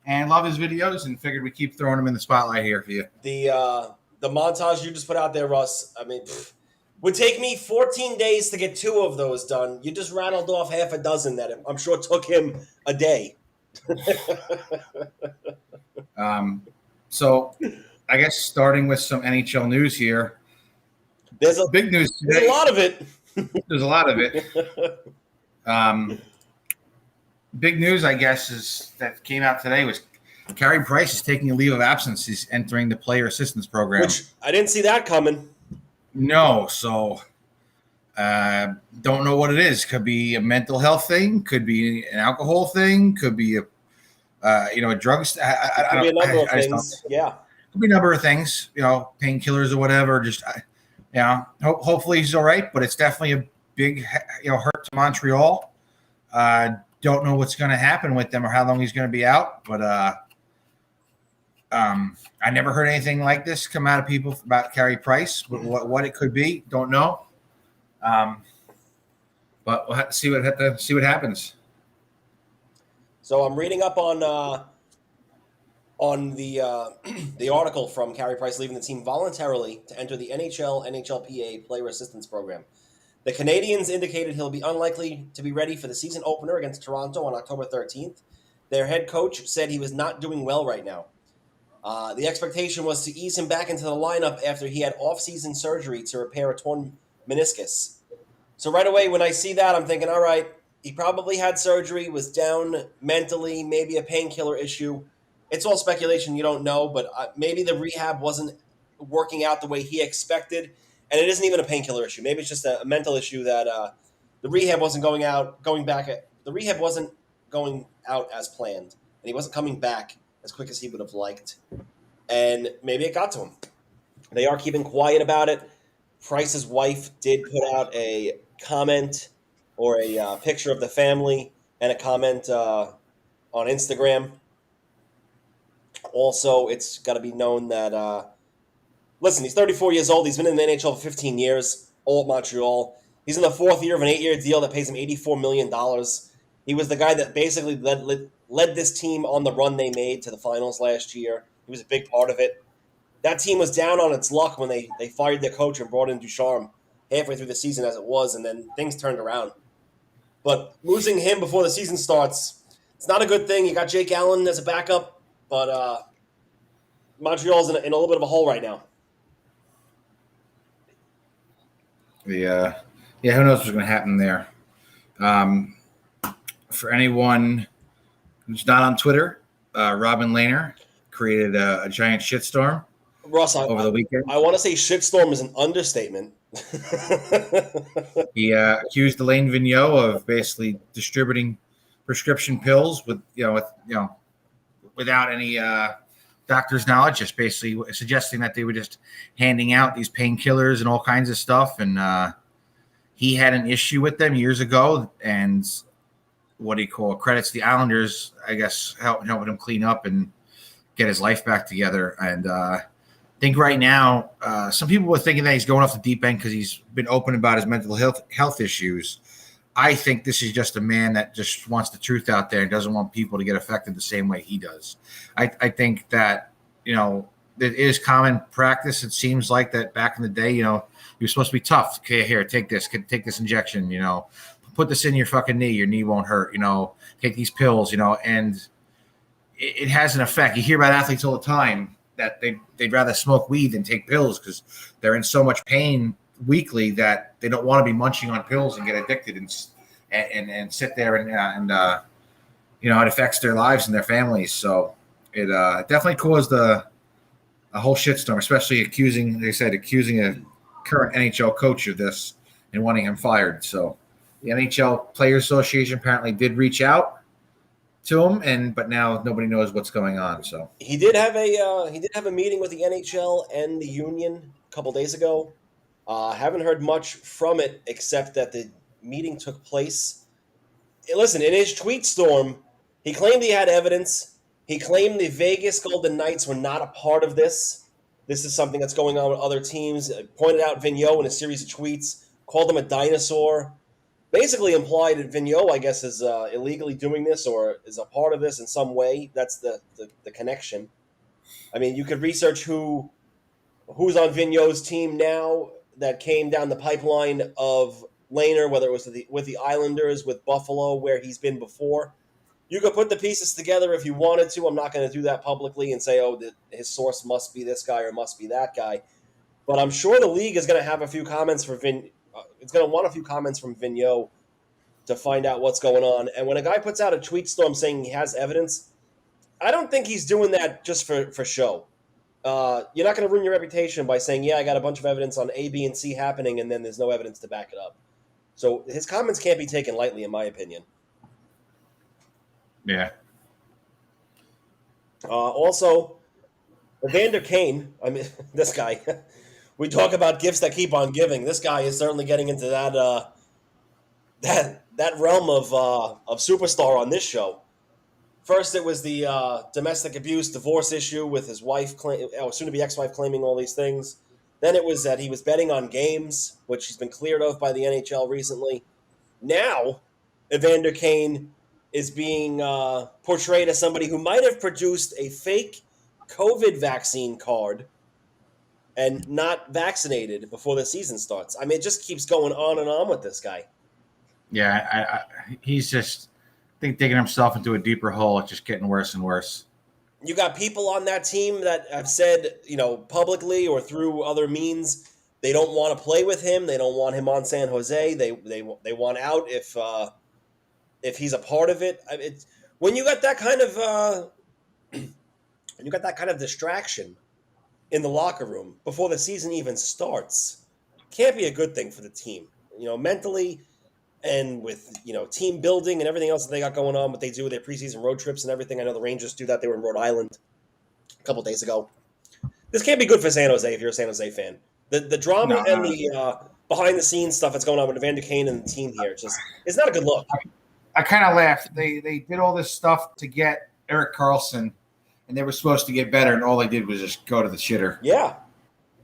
and love his videos. And figured we keep throwing him in the spotlight here for you. The montage you just put out there, Russ, I mean, would take me 14 days to get 2 of those done. You just rattled off half a dozen that I'm sure took him a day. So I guess starting with some NHL news here. There's a big news today. There's a lot of it. There's a lot of it. Big news, I guess, is that came out today was Carey Price is taking a leave of absence. He's entering the player assistance program. Which I didn't see that coming. No, so don't know what it is. Could be a mental health thing. Could be an alcohol thing. Could be a drug. Could be a number of things. Yeah. Could be a number of things. Painkillers or whatever. Just hopefully he's all right. But it's definitely a big hurt to Montreal. Don't know what's going to happen with them or how long he's going to be out. But I never heard anything like this come out of people about Carey Price. What it could be, don't know. But we'll have to see what happens. So I'm reading up on the the article from Carey Price leaving the team voluntarily to enter the NHL NHLPA Player Assistance Program. The Canadians indicated he'll be unlikely to be ready for the season opener against Toronto on October 13th. Their head coach said he was not doing well right now. The expectation was to ease him back into the lineup after he had off-season surgery to repair a torn meniscus. So right away when I see that, I'm thinking, all right, he probably had surgery, was down mentally, maybe a painkiller issue. It's all speculation, you don't know, but maybe the rehab wasn't working out the way he expected, and it isn't even a painkiller issue. Maybe it's just a mental issue that the rehab wasn't going out as planned, and he wasn't coming back as quick as he would have liked, and maybe it got to him. They are keeping quiet about it. Price's wife did put out a comment or a picture of the family and a comment on Instagram. Also, it's got to be known that, listen, he's 34 years old. He's been in the NHL for 15 years, all at Montreal. He's in the fourth year of an 8-year deal that pays him $84 million. He was the guy that basically led this team on the run they made to the finals last year. He was a big part of it. That team was down on its luck when they fired their coach and brought in Ducharme halfway through the season as it was, and then things turned around. But losing him before the season starts, it's not a good thing. You got Jake Allen as a backup, but Montreal's in a little bit of a hole right now. Who knows what's going to happen there. For anyone who's not on Twitter, Robin Lehner created a giant shitstorm over the weekend. I want to say shitstorm is an understatement. He accused Alain Vigneault of basically distributing prescription pills without any doctor's knowledge, just basically suggesting that they were just handing out these painkillers and all kinds of stuff. And he had an issue with them years ago, and credits the Islanders, I guess, helping him clean up and get his life back together. And I think right now, some people were thinking that he's going off the deep end because he's been open about his mental health issues. I think this is just a man that just wants the truth out there and doesn't want people to get affected the same way he does. I think that, it is common practice. It seems like that back in the day, you're supposed to be tough. Okay, here, take this injection, put this in your fucking knee. Your knee won't hurt, take these pills, and it has an effect. You hear about athletes all the time that they'd rather smoke weed than take pills because they're in so much pain weekly that they don't want to be munching on pills and get addicted and sit there and it affects their lives and their families. So it definitely caused a whole shitstorm, especially accusing a current NHL coach of this and wanting him fired. So the NHL Players Association apparently did reach out to him, but now nobody knows what's going on. So he did have a meeting with the NHL and the union a couple days ago. Haven't heard much from it except that the meeting took place. Listen, in his tweet storm, he claimed he had evidence. He claimed the Vegas Golden Knights were not a part of this. This is something that's going on with other teams. Pointed out Vigneault in a series of tweets, called him a dinosaur. Basically implied that Vigneault, I guess, is illegally doing this or is a part of this in some way. That's the connection. I mean, you could research who's on Vigneault's team now that came down the pipeline of Lehner, whether it was with the Islanders, with Buffalo, where he's been before. You could put the pieces together if you wanted to. I'm not going to do that publicly and say, his source must be this guy or must be that guy. But I'm sure the league is going to have a few comments it's going to want a few comments from Vigneault to find out what's going on. And when a guy puts out a tweet storm saying he has evidence, I don't think he's doing that just for show. You're not going to ruin your reputation by saying, "Yeah, I got a bunch of evidence on A, B, and C happening," and then there's no evidence to back it up. So his comments can't be taken lightly, in my opinion. Yeah. Also, Evander Kane. I mean, this guy. We talk about gifts that keep on giving. This guy is certainly getting into that realm of superstar on this show. First, it was the domestic abuse divorce issue with his wife, soon-to-be ex-wife, claiming all these things. Then it was that he was betting on games, which he's been cleared of by the NHL recently. Now, Evander Kane is being portrayed as somebody who might have produced a fake COVID vaccine card and not vaccinated before the season starts. I mean, it just keeps going on and on with this guy. Yeah, he's just, I think, digging himself into a deeper hole. It's just getting worse and worse. You got people on that team that have said, publicly or through other means, they don't want to play with him. They don't want him on San Jose. They want out if he's a part of it. When you got that kind of distraction in the locker room before the season even starts, can't be a good thing for the team. Mentally, and with team building and everything else that they got going on, what they do with their preseason road trips and everything. I know the Rangers do that. They were in Rhode Island a couple days ago. This can't be good for San Jose if you're a San Jose fan. The drama and the behind the scenes stuff that's going on with Evander Kane and the team here, it's not a good look. I kind of laughed. They did all this stuff to get Erik Karlsson, and they were supposed to get better, and all they did was just go to the shitter. Yeah,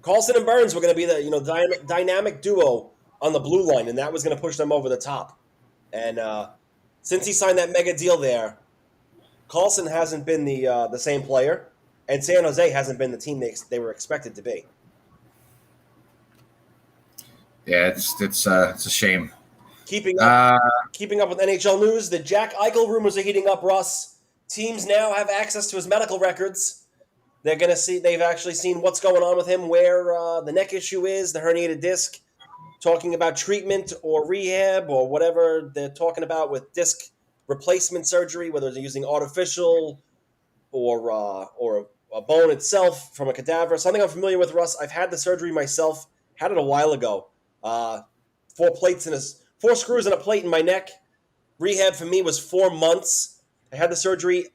Karlsson and Burns were going to be the dynamic duo on the blue line, and that was going to push them over the top. And since he signed that mega deal there, Karlsson hasn't been the same player, and San Jose hasn't been the team they were expected to be. Yeah, it's a shame. Keeping up with NHL news, the Jack Eichel rumors are heating up, Russ. Teams now have access to his medical records. They've actually seen what's going on with him, where the neck issue is, the herniated disc, talking about treatment or rehab or whatever they're talking about with disc replacement surgery, whether they're using artificial or a bone itself from a cadaver. Something I'm familiar with, Russ. I've had the surgery myself. Had it a while ago. 4 screws and a plate in my neck. Rehab for me was 4 months. I had the surgery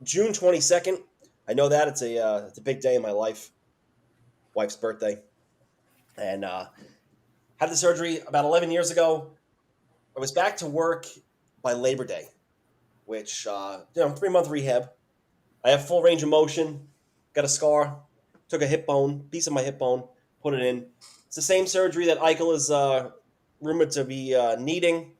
June 22nd. I know that it's a big day in my life. Wife's birthday. And had the surgery about 11 years ago. I was back to work by Labor Day, which 3-month rehab. I have full range of motion. Got a scar. Took a hip bone, piece of my hip bone, put it in. It's the same surgery that Eichel is rumored to be needing.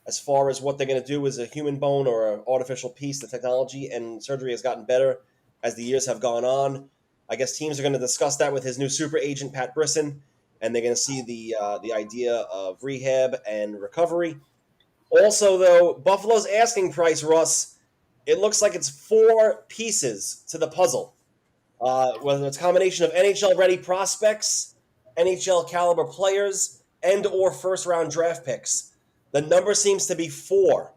As far as what they're going to do is a human bone or an artificial piece, the technology and surgery has gotten better as the years have gone on. I guess teams are going to discuss that with his new super agent, Pat Brisson, and they're going to see the idea of rehab and recovery. Also, though, Buffalo's asking price, Russ, it looks like it's 4 pieces to the puzzle. Whether it's a combination of NHL-ready prospects, NHL-caliber players, and or first-round draft picks. The number seems to be 4.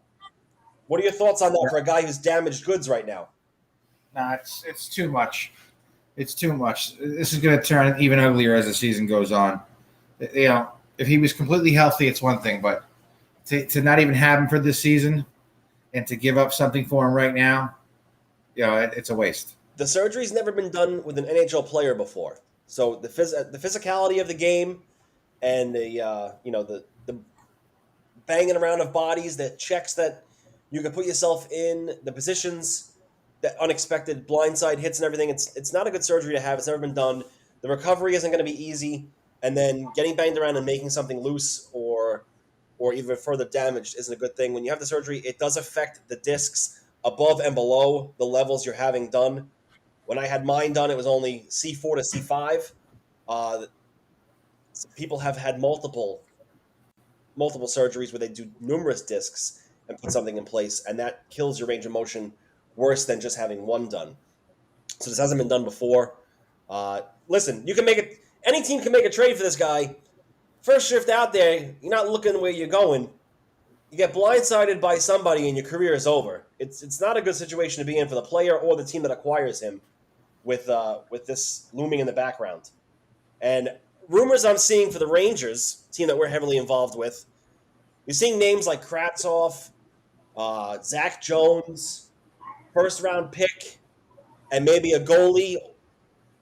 What are your thoughts on that for a guy who's damaged goods right now? Nah, it's too much. It's too much. This is going to turn even uglier as the season goes on. If he was completely healthy, it's one thing, but to not even have him for this season and to give up something for him right now, it's a waste. The surgery's never been done with an NHL player before. So the physicality of the game and the banging around of bodies, the checks that you can put yourself in, the positions, the unexpected blindside hits and everything, it's not a good surgery to have. It's never been done. The recovery isn't going to be easy, and then getting banged around and making something loose or even further damaged isn't a good thing. When you have the surgery, it does affect the discs above and below the levels you're having done. When I had mine done, it was only C4 to C5. People have had multiple surgeries where they do numerous discs and put something in place, and that kills your range of motion worse than just having one done. So this hasn't been done before. Listen, you can make it. Any team can make a trade for this guy. First shift out there, you're not looking where you're going. you get blindsided by somebody and your career is over. It's not a good situation to be in for the player or the team that acquires him with this looming in the background. And rumors I'm seeing for the Rangers, team that we're heavily involved with, you're seeing names like Kravtsov, Zach Jones, first-round pick, and maybe a goalie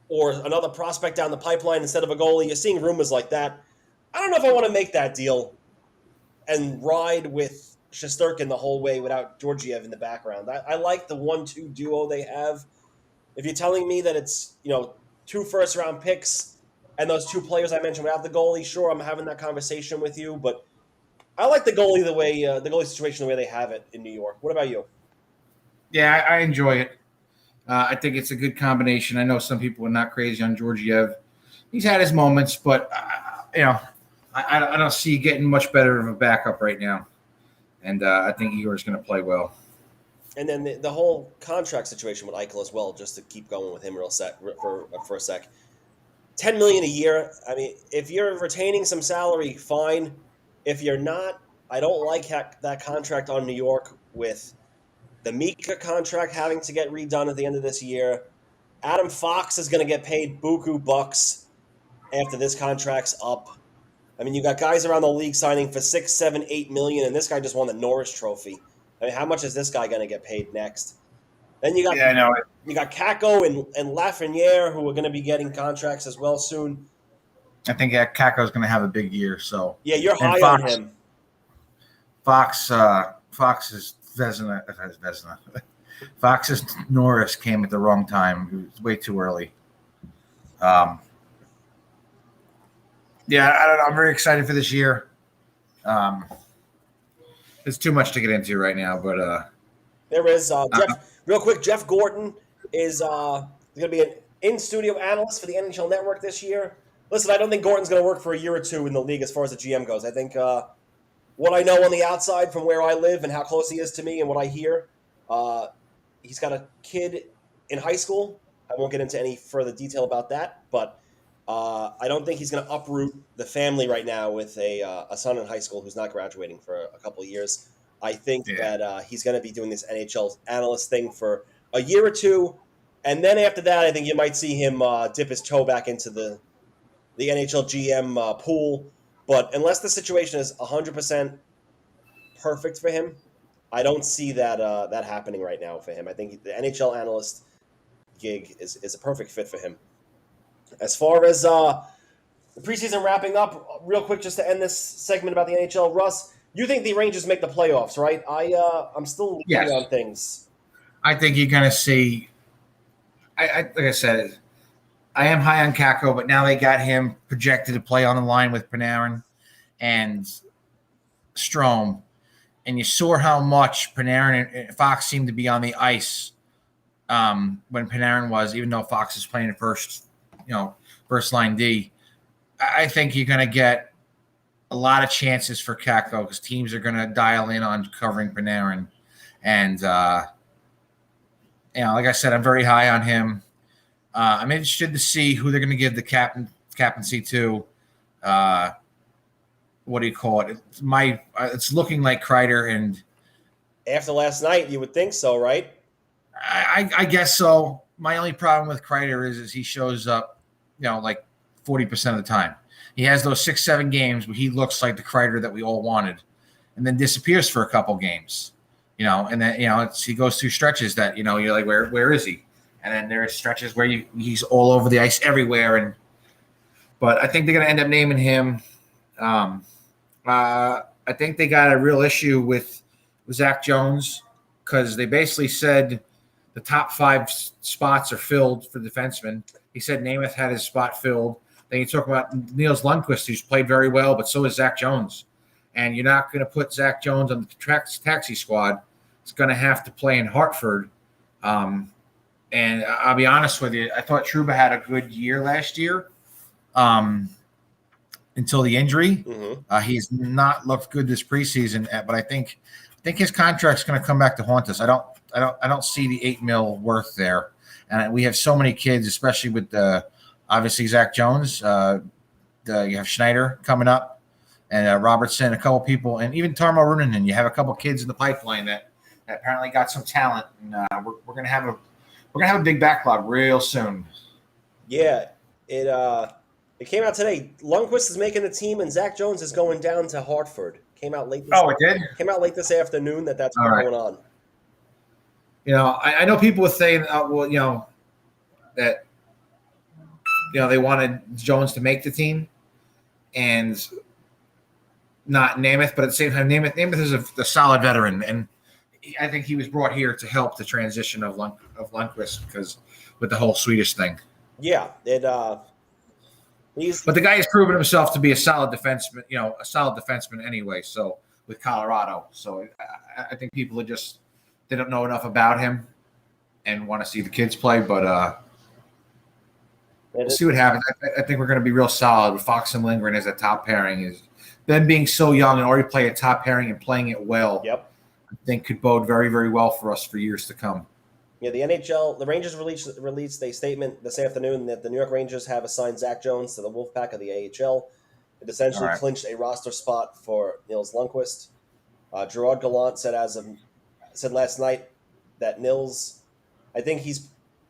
or another prospect down the pipeline instead of a goalie. You're seeing rumors like that. I don't know if I want to make that deal and ride with Shesterkin the whole way without Georgiev in the background. I like the 1-2 duo they have. If you're telling me that it's 2 first-round picks and those 2 players I mentioned without the goalie, sure, I'm having that conversation with you. But I like the goalie the goalie situation the way they have it in New York. What about you? Yeah, I enjoy it. I think it's a good combination. I know some people are not crazy on Georgiev. He's had his moments, but I don't see getting much better of a backup right now. And I think Igor's going to play well. And then the whole contract situation with Eichel as well, just to keep going with him for a sec. $10 million a year. I mean, if you're retaining some salary, fine. If you're not, I don't like that contract on New York with the Mika contract having to get redone at the end of this year. Adam Fox is going to get paid buku bucks after this contract's up. I mean, you got guys around the league signing for $6, $7, $8 million, and this guy just won the Norris Trophy. I mean, how much is this guy going to get paid next? Then you got you got Kakko and Lafreniere, who are going to be getting contracts as well soon. I think Kakko's going to have a big year. So yeah, you're high on him. Fox is Vezina. Fox's Norris came at the wrong time. It was way too early. Yeah, I don't know. I'm very excited for this year. There's too much to get into right now, but there is Jeff. Real quick, Jeff Gordon is going to be an in-studio analyst for the NHL Network this year. Listen, I don't think Gordon's going to work for a year or two in the league as far as the GM goes. I think what I know on the outside from where I live and how close he is to me and what I hear, he's got a kid in high school. I won't get into any further detail about that, but I don't think he's going to uproot the family right now with a son in high school who's not graduating for a couple of years. I think that he's going to be doing this NHL analyst thing for a year or two, and then after that, I think you might see him dip his toe back into the NHL GM pool. But unless the situation is 100% perfect for him, I don't see that that happening right now for him. I think the NHL analyst gig is a perfect fit for him. As far as the preseason wrapping up, real quick, just to end this segment about the NHL, Russ, you think the Rangers make the playoffs, right? I'm still looking on things. I think you're going to see. Like I said, I am high on Kakko, but now they got him projected to play on the line with Panarin and Strome, and you saw how much Panarin and Fox seemed to be on the ice when Panarin was, even though Fox is playing first line D. I think you're going to get a lot of chances for Kakko because teams are going to dial in on covering Panarin. And, like I said, I'm very high on him. I'm interested to see who they're going to give the captaincy to. What do you call it? It's looking like Kreider. And after last night, you would think so, right? I guess so. My only problem with Kreider is he shows up, like 40% of the time. He has those 6-7 games where he looks like the Kreider that we all wanted, and then disappears for a couple games, and then he goes through stretches that you're like, where is he? And then there are stretches where he's all over the ice everywhere. But I think they're going to end up naming him. I think they got a real issue with Zach Jones because they basically said the top 5 spots are filled for defensemen. He said Namath had his spot filled. Then you talk about Niels Lundqvist, who's played very well, but so is Zach Jones. And you're not going to put Zach Jones on the taxi squad. It's going to have to play in Hartford. And I'll be honest with you, I thought Trouba had a good year last year until the injury. Mm-hmm. He's not looked good this preseason, but I think his contract's going to come back to haunt us. I don't see the $8 million worth there. And we have so many kids, especially with obviously Zach Jones. You have Schneider coming up. and Robertson, a couple people, and even Tarmo Runanen. You have a couple kids in the pipeline that apparently got some talent, and we're gonna have a big backlog real soon. Yeah, it came out today. Lundqvist is making the team, and Zach Jones is going down to Hartford. Came out late. It did. Came out late this afternoon. That's what's going on. I know people were saying, that they wanted Jones to make the team, and not Namath, but at the same time, Namath is a solid veteran, and I think he was brought here to help the transition of Lundqvist because with the whole Swedish thing. Yeah, but the guy has proven himself to be a solid defenseman anyway. So with Colorado, so I think people they don't know enough about him and want to see the kids play, but we'll see what happens. I think we're going to be real solid with Fox and Lindgren as a top pairing. Is them being so young and already play a top pairing and playing it well. Yep. I think could bode very, very well for us for years to come. Yeah, the NHL, the Rangers released a statement this afternoon that the New York Rangers have assigned Zach Jones to the Wolfpack of the AHL. It essentially clinched a roster spot for Nils Lundqvist. Gerard Gallant said last night that Nils, I think he's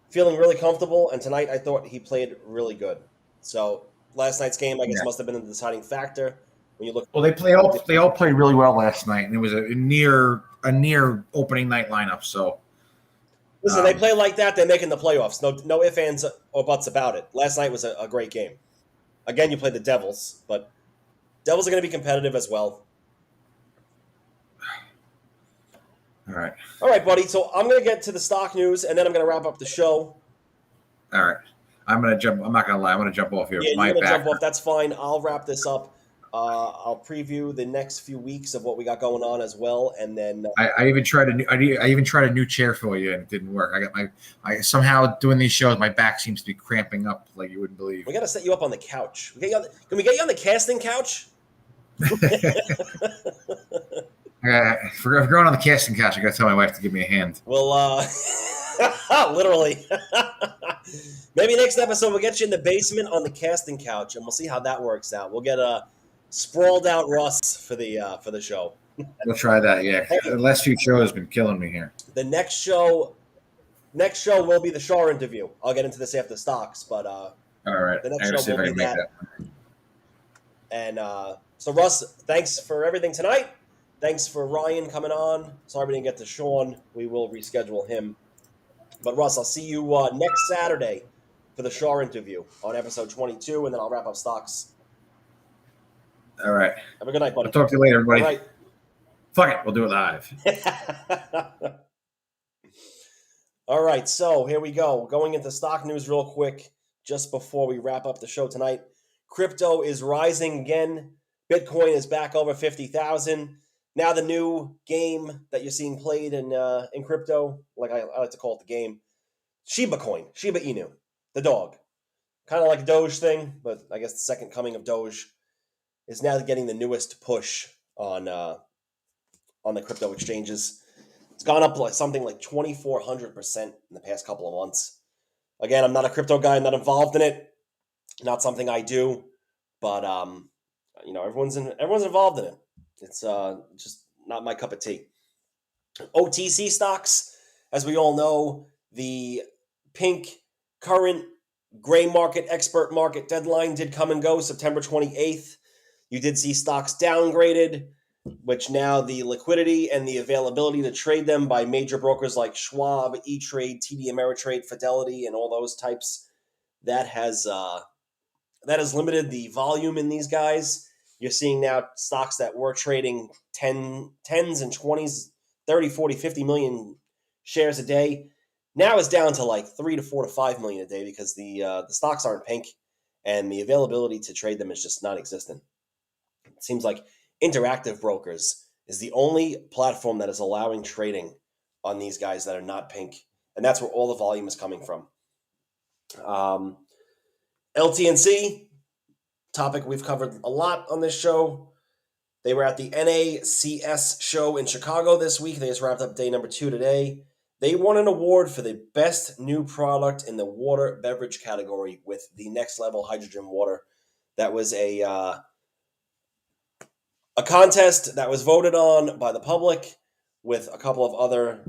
feeling really comfortable, and tonight I thought he played really good. So last night's game, I guess, must have been the deciding factor. When you look, they all played really well last night, and it was a near opening night lineup. So listen, they play like that, they're making the playoffs. No ifs, ands, or buts about it. Last night was a great game. Again, you played the Devils, but Devils are going to be competitive as well. All right, buddy. So I'm going to get to the stock news, and then I'm going to wrap up the show. All right. I'm going to jump. I'm not going to lie. I'm going to jump off here. Yeah, you're going to jump off. That's fine. I'll wrap this up. I'll preview the next few weeks of what we got going on as well, and then I even tried a new chair for you, and it didn't work. I somehow doing these shows, my back seems to be cramping up like you wouldn't believe. We got to set you up on the couch. Can we get you on the casting couch? If we're going on the casting couch, I got to tell my wife to give me a hand. Well, literally. Maybe next episode we'll get you in the basement on the casting couch, and we'll see how that works out. We'll get a sprawled out Russ for the show. We'll try that. Yeah, the last few shows have been killing me here. The next show will be the Shaw interview. I'll get into this after the stocks, but all right. The next show will be that. And so Russ, thanks for everything tonight. Thanks for Ryan coming on. Sorry we didn't get to Sean. We will reschedule him. But Russ, I'll see you next Saturday for the Shaw interview on episode 22, and then I'll wrap up stocks. All right. Have a good night, buddy. I'll talk to you later, everybody. All right. Fuck it. We'll do it live. All right. So here we go. Going into stock news real quick, just before we wrap up the show tonight. Crypto is rising again. Bitcoin is back over 50,000. Now the new game that you're seeing played in crypto, like I like to call it the game, Shiba Coin, Shiba Inu, the dog. Kind of like a Doge thing, but I guess the second coming of Doge is now getting the newest push on the crypto exchanges. It's gone up like something like 2,400% in the past couple of months. Again, I'm not a crypto guy. I'm not involved in it. Not something I do, but everyone's involved in it. It's just not my cup of tea. OTC stocks, as we all know, the pink current gray market expert market deadline did come and go September 28th. You did see stocks downgraded, which now the liquidity and the availability to trade them by major brokers like Schwab, E-Trade, TD Ameritrade, Fidelity, and all those types, that has limited the volume in these guys. You're seeing now stocks that were trading tens and 20s, 30, 40, 50 million shares a day. Now it's down to like 3 to 4 to 5 million a day because the stocks aren't pink and the availability to trade them is just non-existent. It seems like Interactive Brokers is the only platform that is allowing trading on these guys that are not pink. And that's where all the volume is coming from. LTNC, topic we've covered a lot on this show. They were at the NACS show in Chicago this week. They just wrapped up day number 2 today. They won an award for the best new product in the water beverage category with the Next Level Hydrogen Water. That was a a contest that was voted on by the public with a couple of other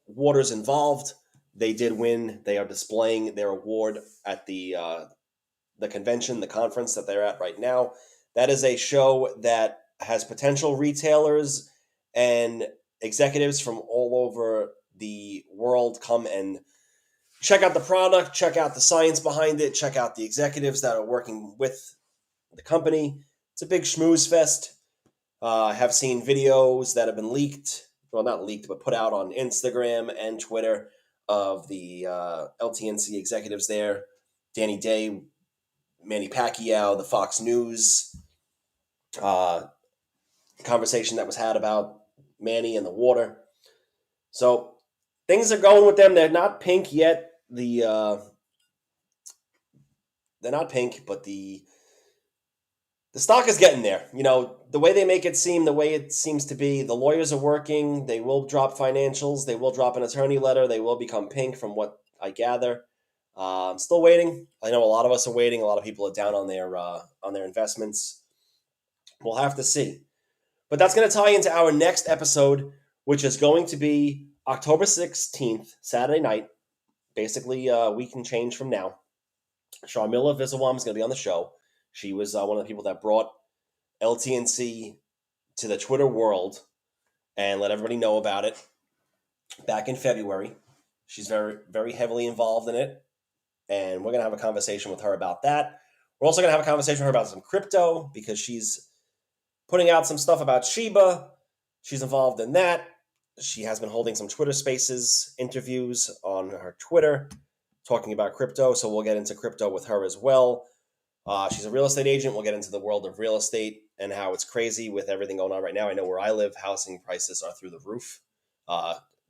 waters involved. They did win. They are displaying their award at the convention, the conference that they're at right now. That is a show that has potential retailers and executives from all over the world come and check out the product, check out the science behind it, check out the executives that are working with the company. It's a big schmooze fest. I have seen videos that have been leaked, well, not leaked, but put out on Instagram and Twitter of the LTNC executives there. Danny Day, Manny Pacquiao, the Fox News conversation that was had about Manny and the water. So things are going with them. They're not pink yet. They're not pink, but the stock is getting there. You know, the way they make it seem, the way it seems to be, the lawyers are working. They will drop financials. They will drop an attorney letter. They will become pink from what I gather. I'm still waiting. I know a lot of us are waiting. A lot of people are down on their investments. We'll have to see. But that's going to tie into our next episode, which is going to be October 16th, Saturday night, basically a week and change from now. Sharmila Visawam is going to be on the show. She was one of the people that brought LTNC to the Twitter world and let everybody know about it back in February. She's very, very heavily involved in it, and we're going to have a conversation with her about that. We're also going to have a conversation with her about some crypto because she's putting out some stuff about Shiba. She's involved in that. She has been holding some Twitter Spaces interviews on her Twitter talking about crypto, so we'll get into crypto with her as well. She's a real estate agent. We'll get into the world of real estate and how it's crazy with everything going on right now. I know where I live, housing prices are through the roof.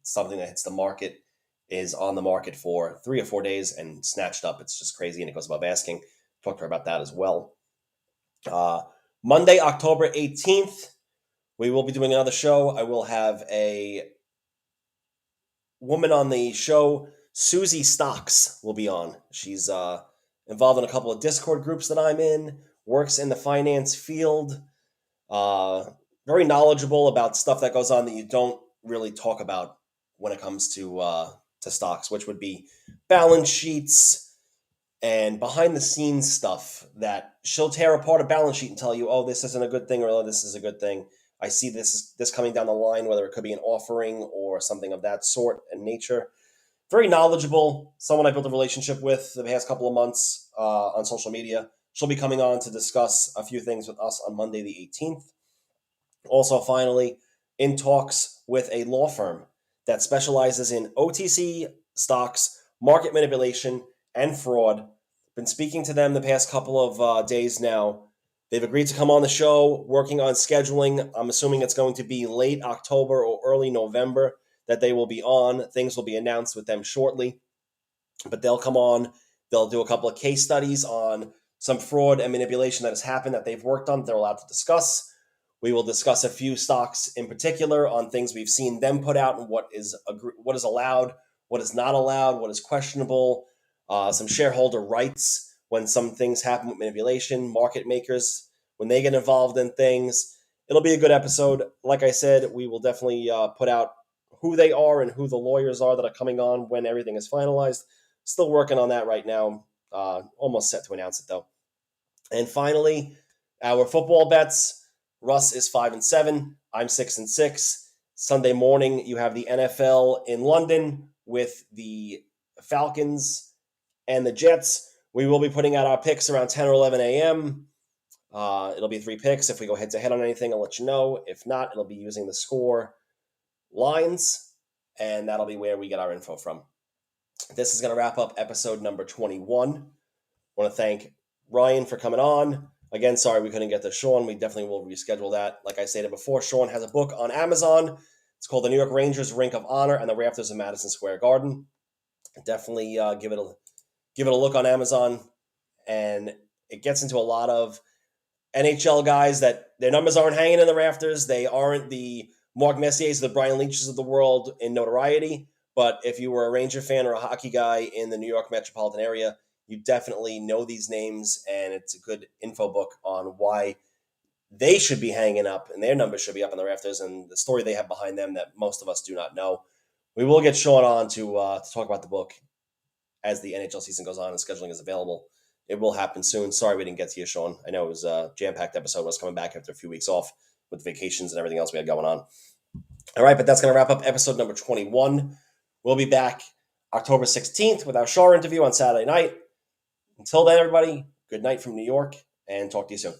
Something that hits the market is on the market for 3 or 4 days and snatched up. It's just crazy, and it goes above asking. Talk to her about that as well. Monday, October 18th, we will be doing another show. I will have a woman on the show. Susie Stocks will be on. She's involved in a couple of Discord groups that I'm in, works in the finance field, very knowledgeable about stuff that goes on that you don't really talk about when it comes to stocks, which would be balance sheets and behind the scenes stuff that she'll tear apart a balance sheet and tell you, oh, this isn't a good thing or oh, this is a good thing. I see this coming down the line, whether it could be an offering or something of that sort and nature. Very knowledgeable, someone I built a relationship with the past couple of months on social media. She'll be coming on to discuss a few things with us on Monday the 18th. Also, finally, in talks with a law firm that specializes in OTC stocks, market manipulation, and fraud. Been speaking to them the past couple of days now. They've agreed to come on the show, working on scheduling. I'm assuming it's going to be late October or early November that they will be on. Things will be announced with them shortly, but they'll come on. They'll do a couple of case studies on some fraud and manipulation that has happened that they've worked on. They're allowed to discuss. We will discuss a few stocks in particular on things we've seen them put out and what is allowed, what is not allowed, what is questionable, some shareholder rights when some things happen with manipulation, market makers, when they get involved in things. It'll be a good episode. Like I said, we will definitely put out who they are and who the lawyers are that are coming on when everything is finalized. Still working on that right now. Almost set to announce it, though. And finally, our football bets. Russ is 5-7. I'm 6-6. Sunday morning, you have the NFL in London with the Falcons and the Jets. We will be putting out our picks around 10 or 11 a.m. It'll be 3 picks. If we go head-to-head on anything, I'll let you know. If not, it'll be using the score lines, and that'll be where we get our info from. This is going to wrap up episode number 21. I want to thank Ryan for coming on. Again, sorry we couldn't get to Sean. We definitely will reschedule that. Like I stated before, Sean has a book on Amazon. It's called The New York Rangers Rink of Honor and the Rafters of Madison Square Garden. Definitely give it a look on Amazon, and it gets into a lot of NHL guys that their numbers aren't hanging in the rafters. They aren't the Mark Messiers, the Brian Leaches of the world in notoriety. But if you were a Ranger fan or a hockey guy in the New York metropolitan area, you definitely know these names, and it's a good info book on why they should be hanging up, and their numbers should be up in the rafters, and the story they have behind them that most of us do not know. We will get Sean on to talk about the book as the NHL season goes on and scheduling is available. It will happen soon. Sorry we didn't get to you, Sean. I know it was a jam-packed episode. I was coming back after a few weeks off with vacations and everything else we had going on. All right, but that's going to wrap up episode number 21. We'll be back October 16th with our Shaw interview on Saturday night. Until then, everybody, good night from New York, and talk to you soon.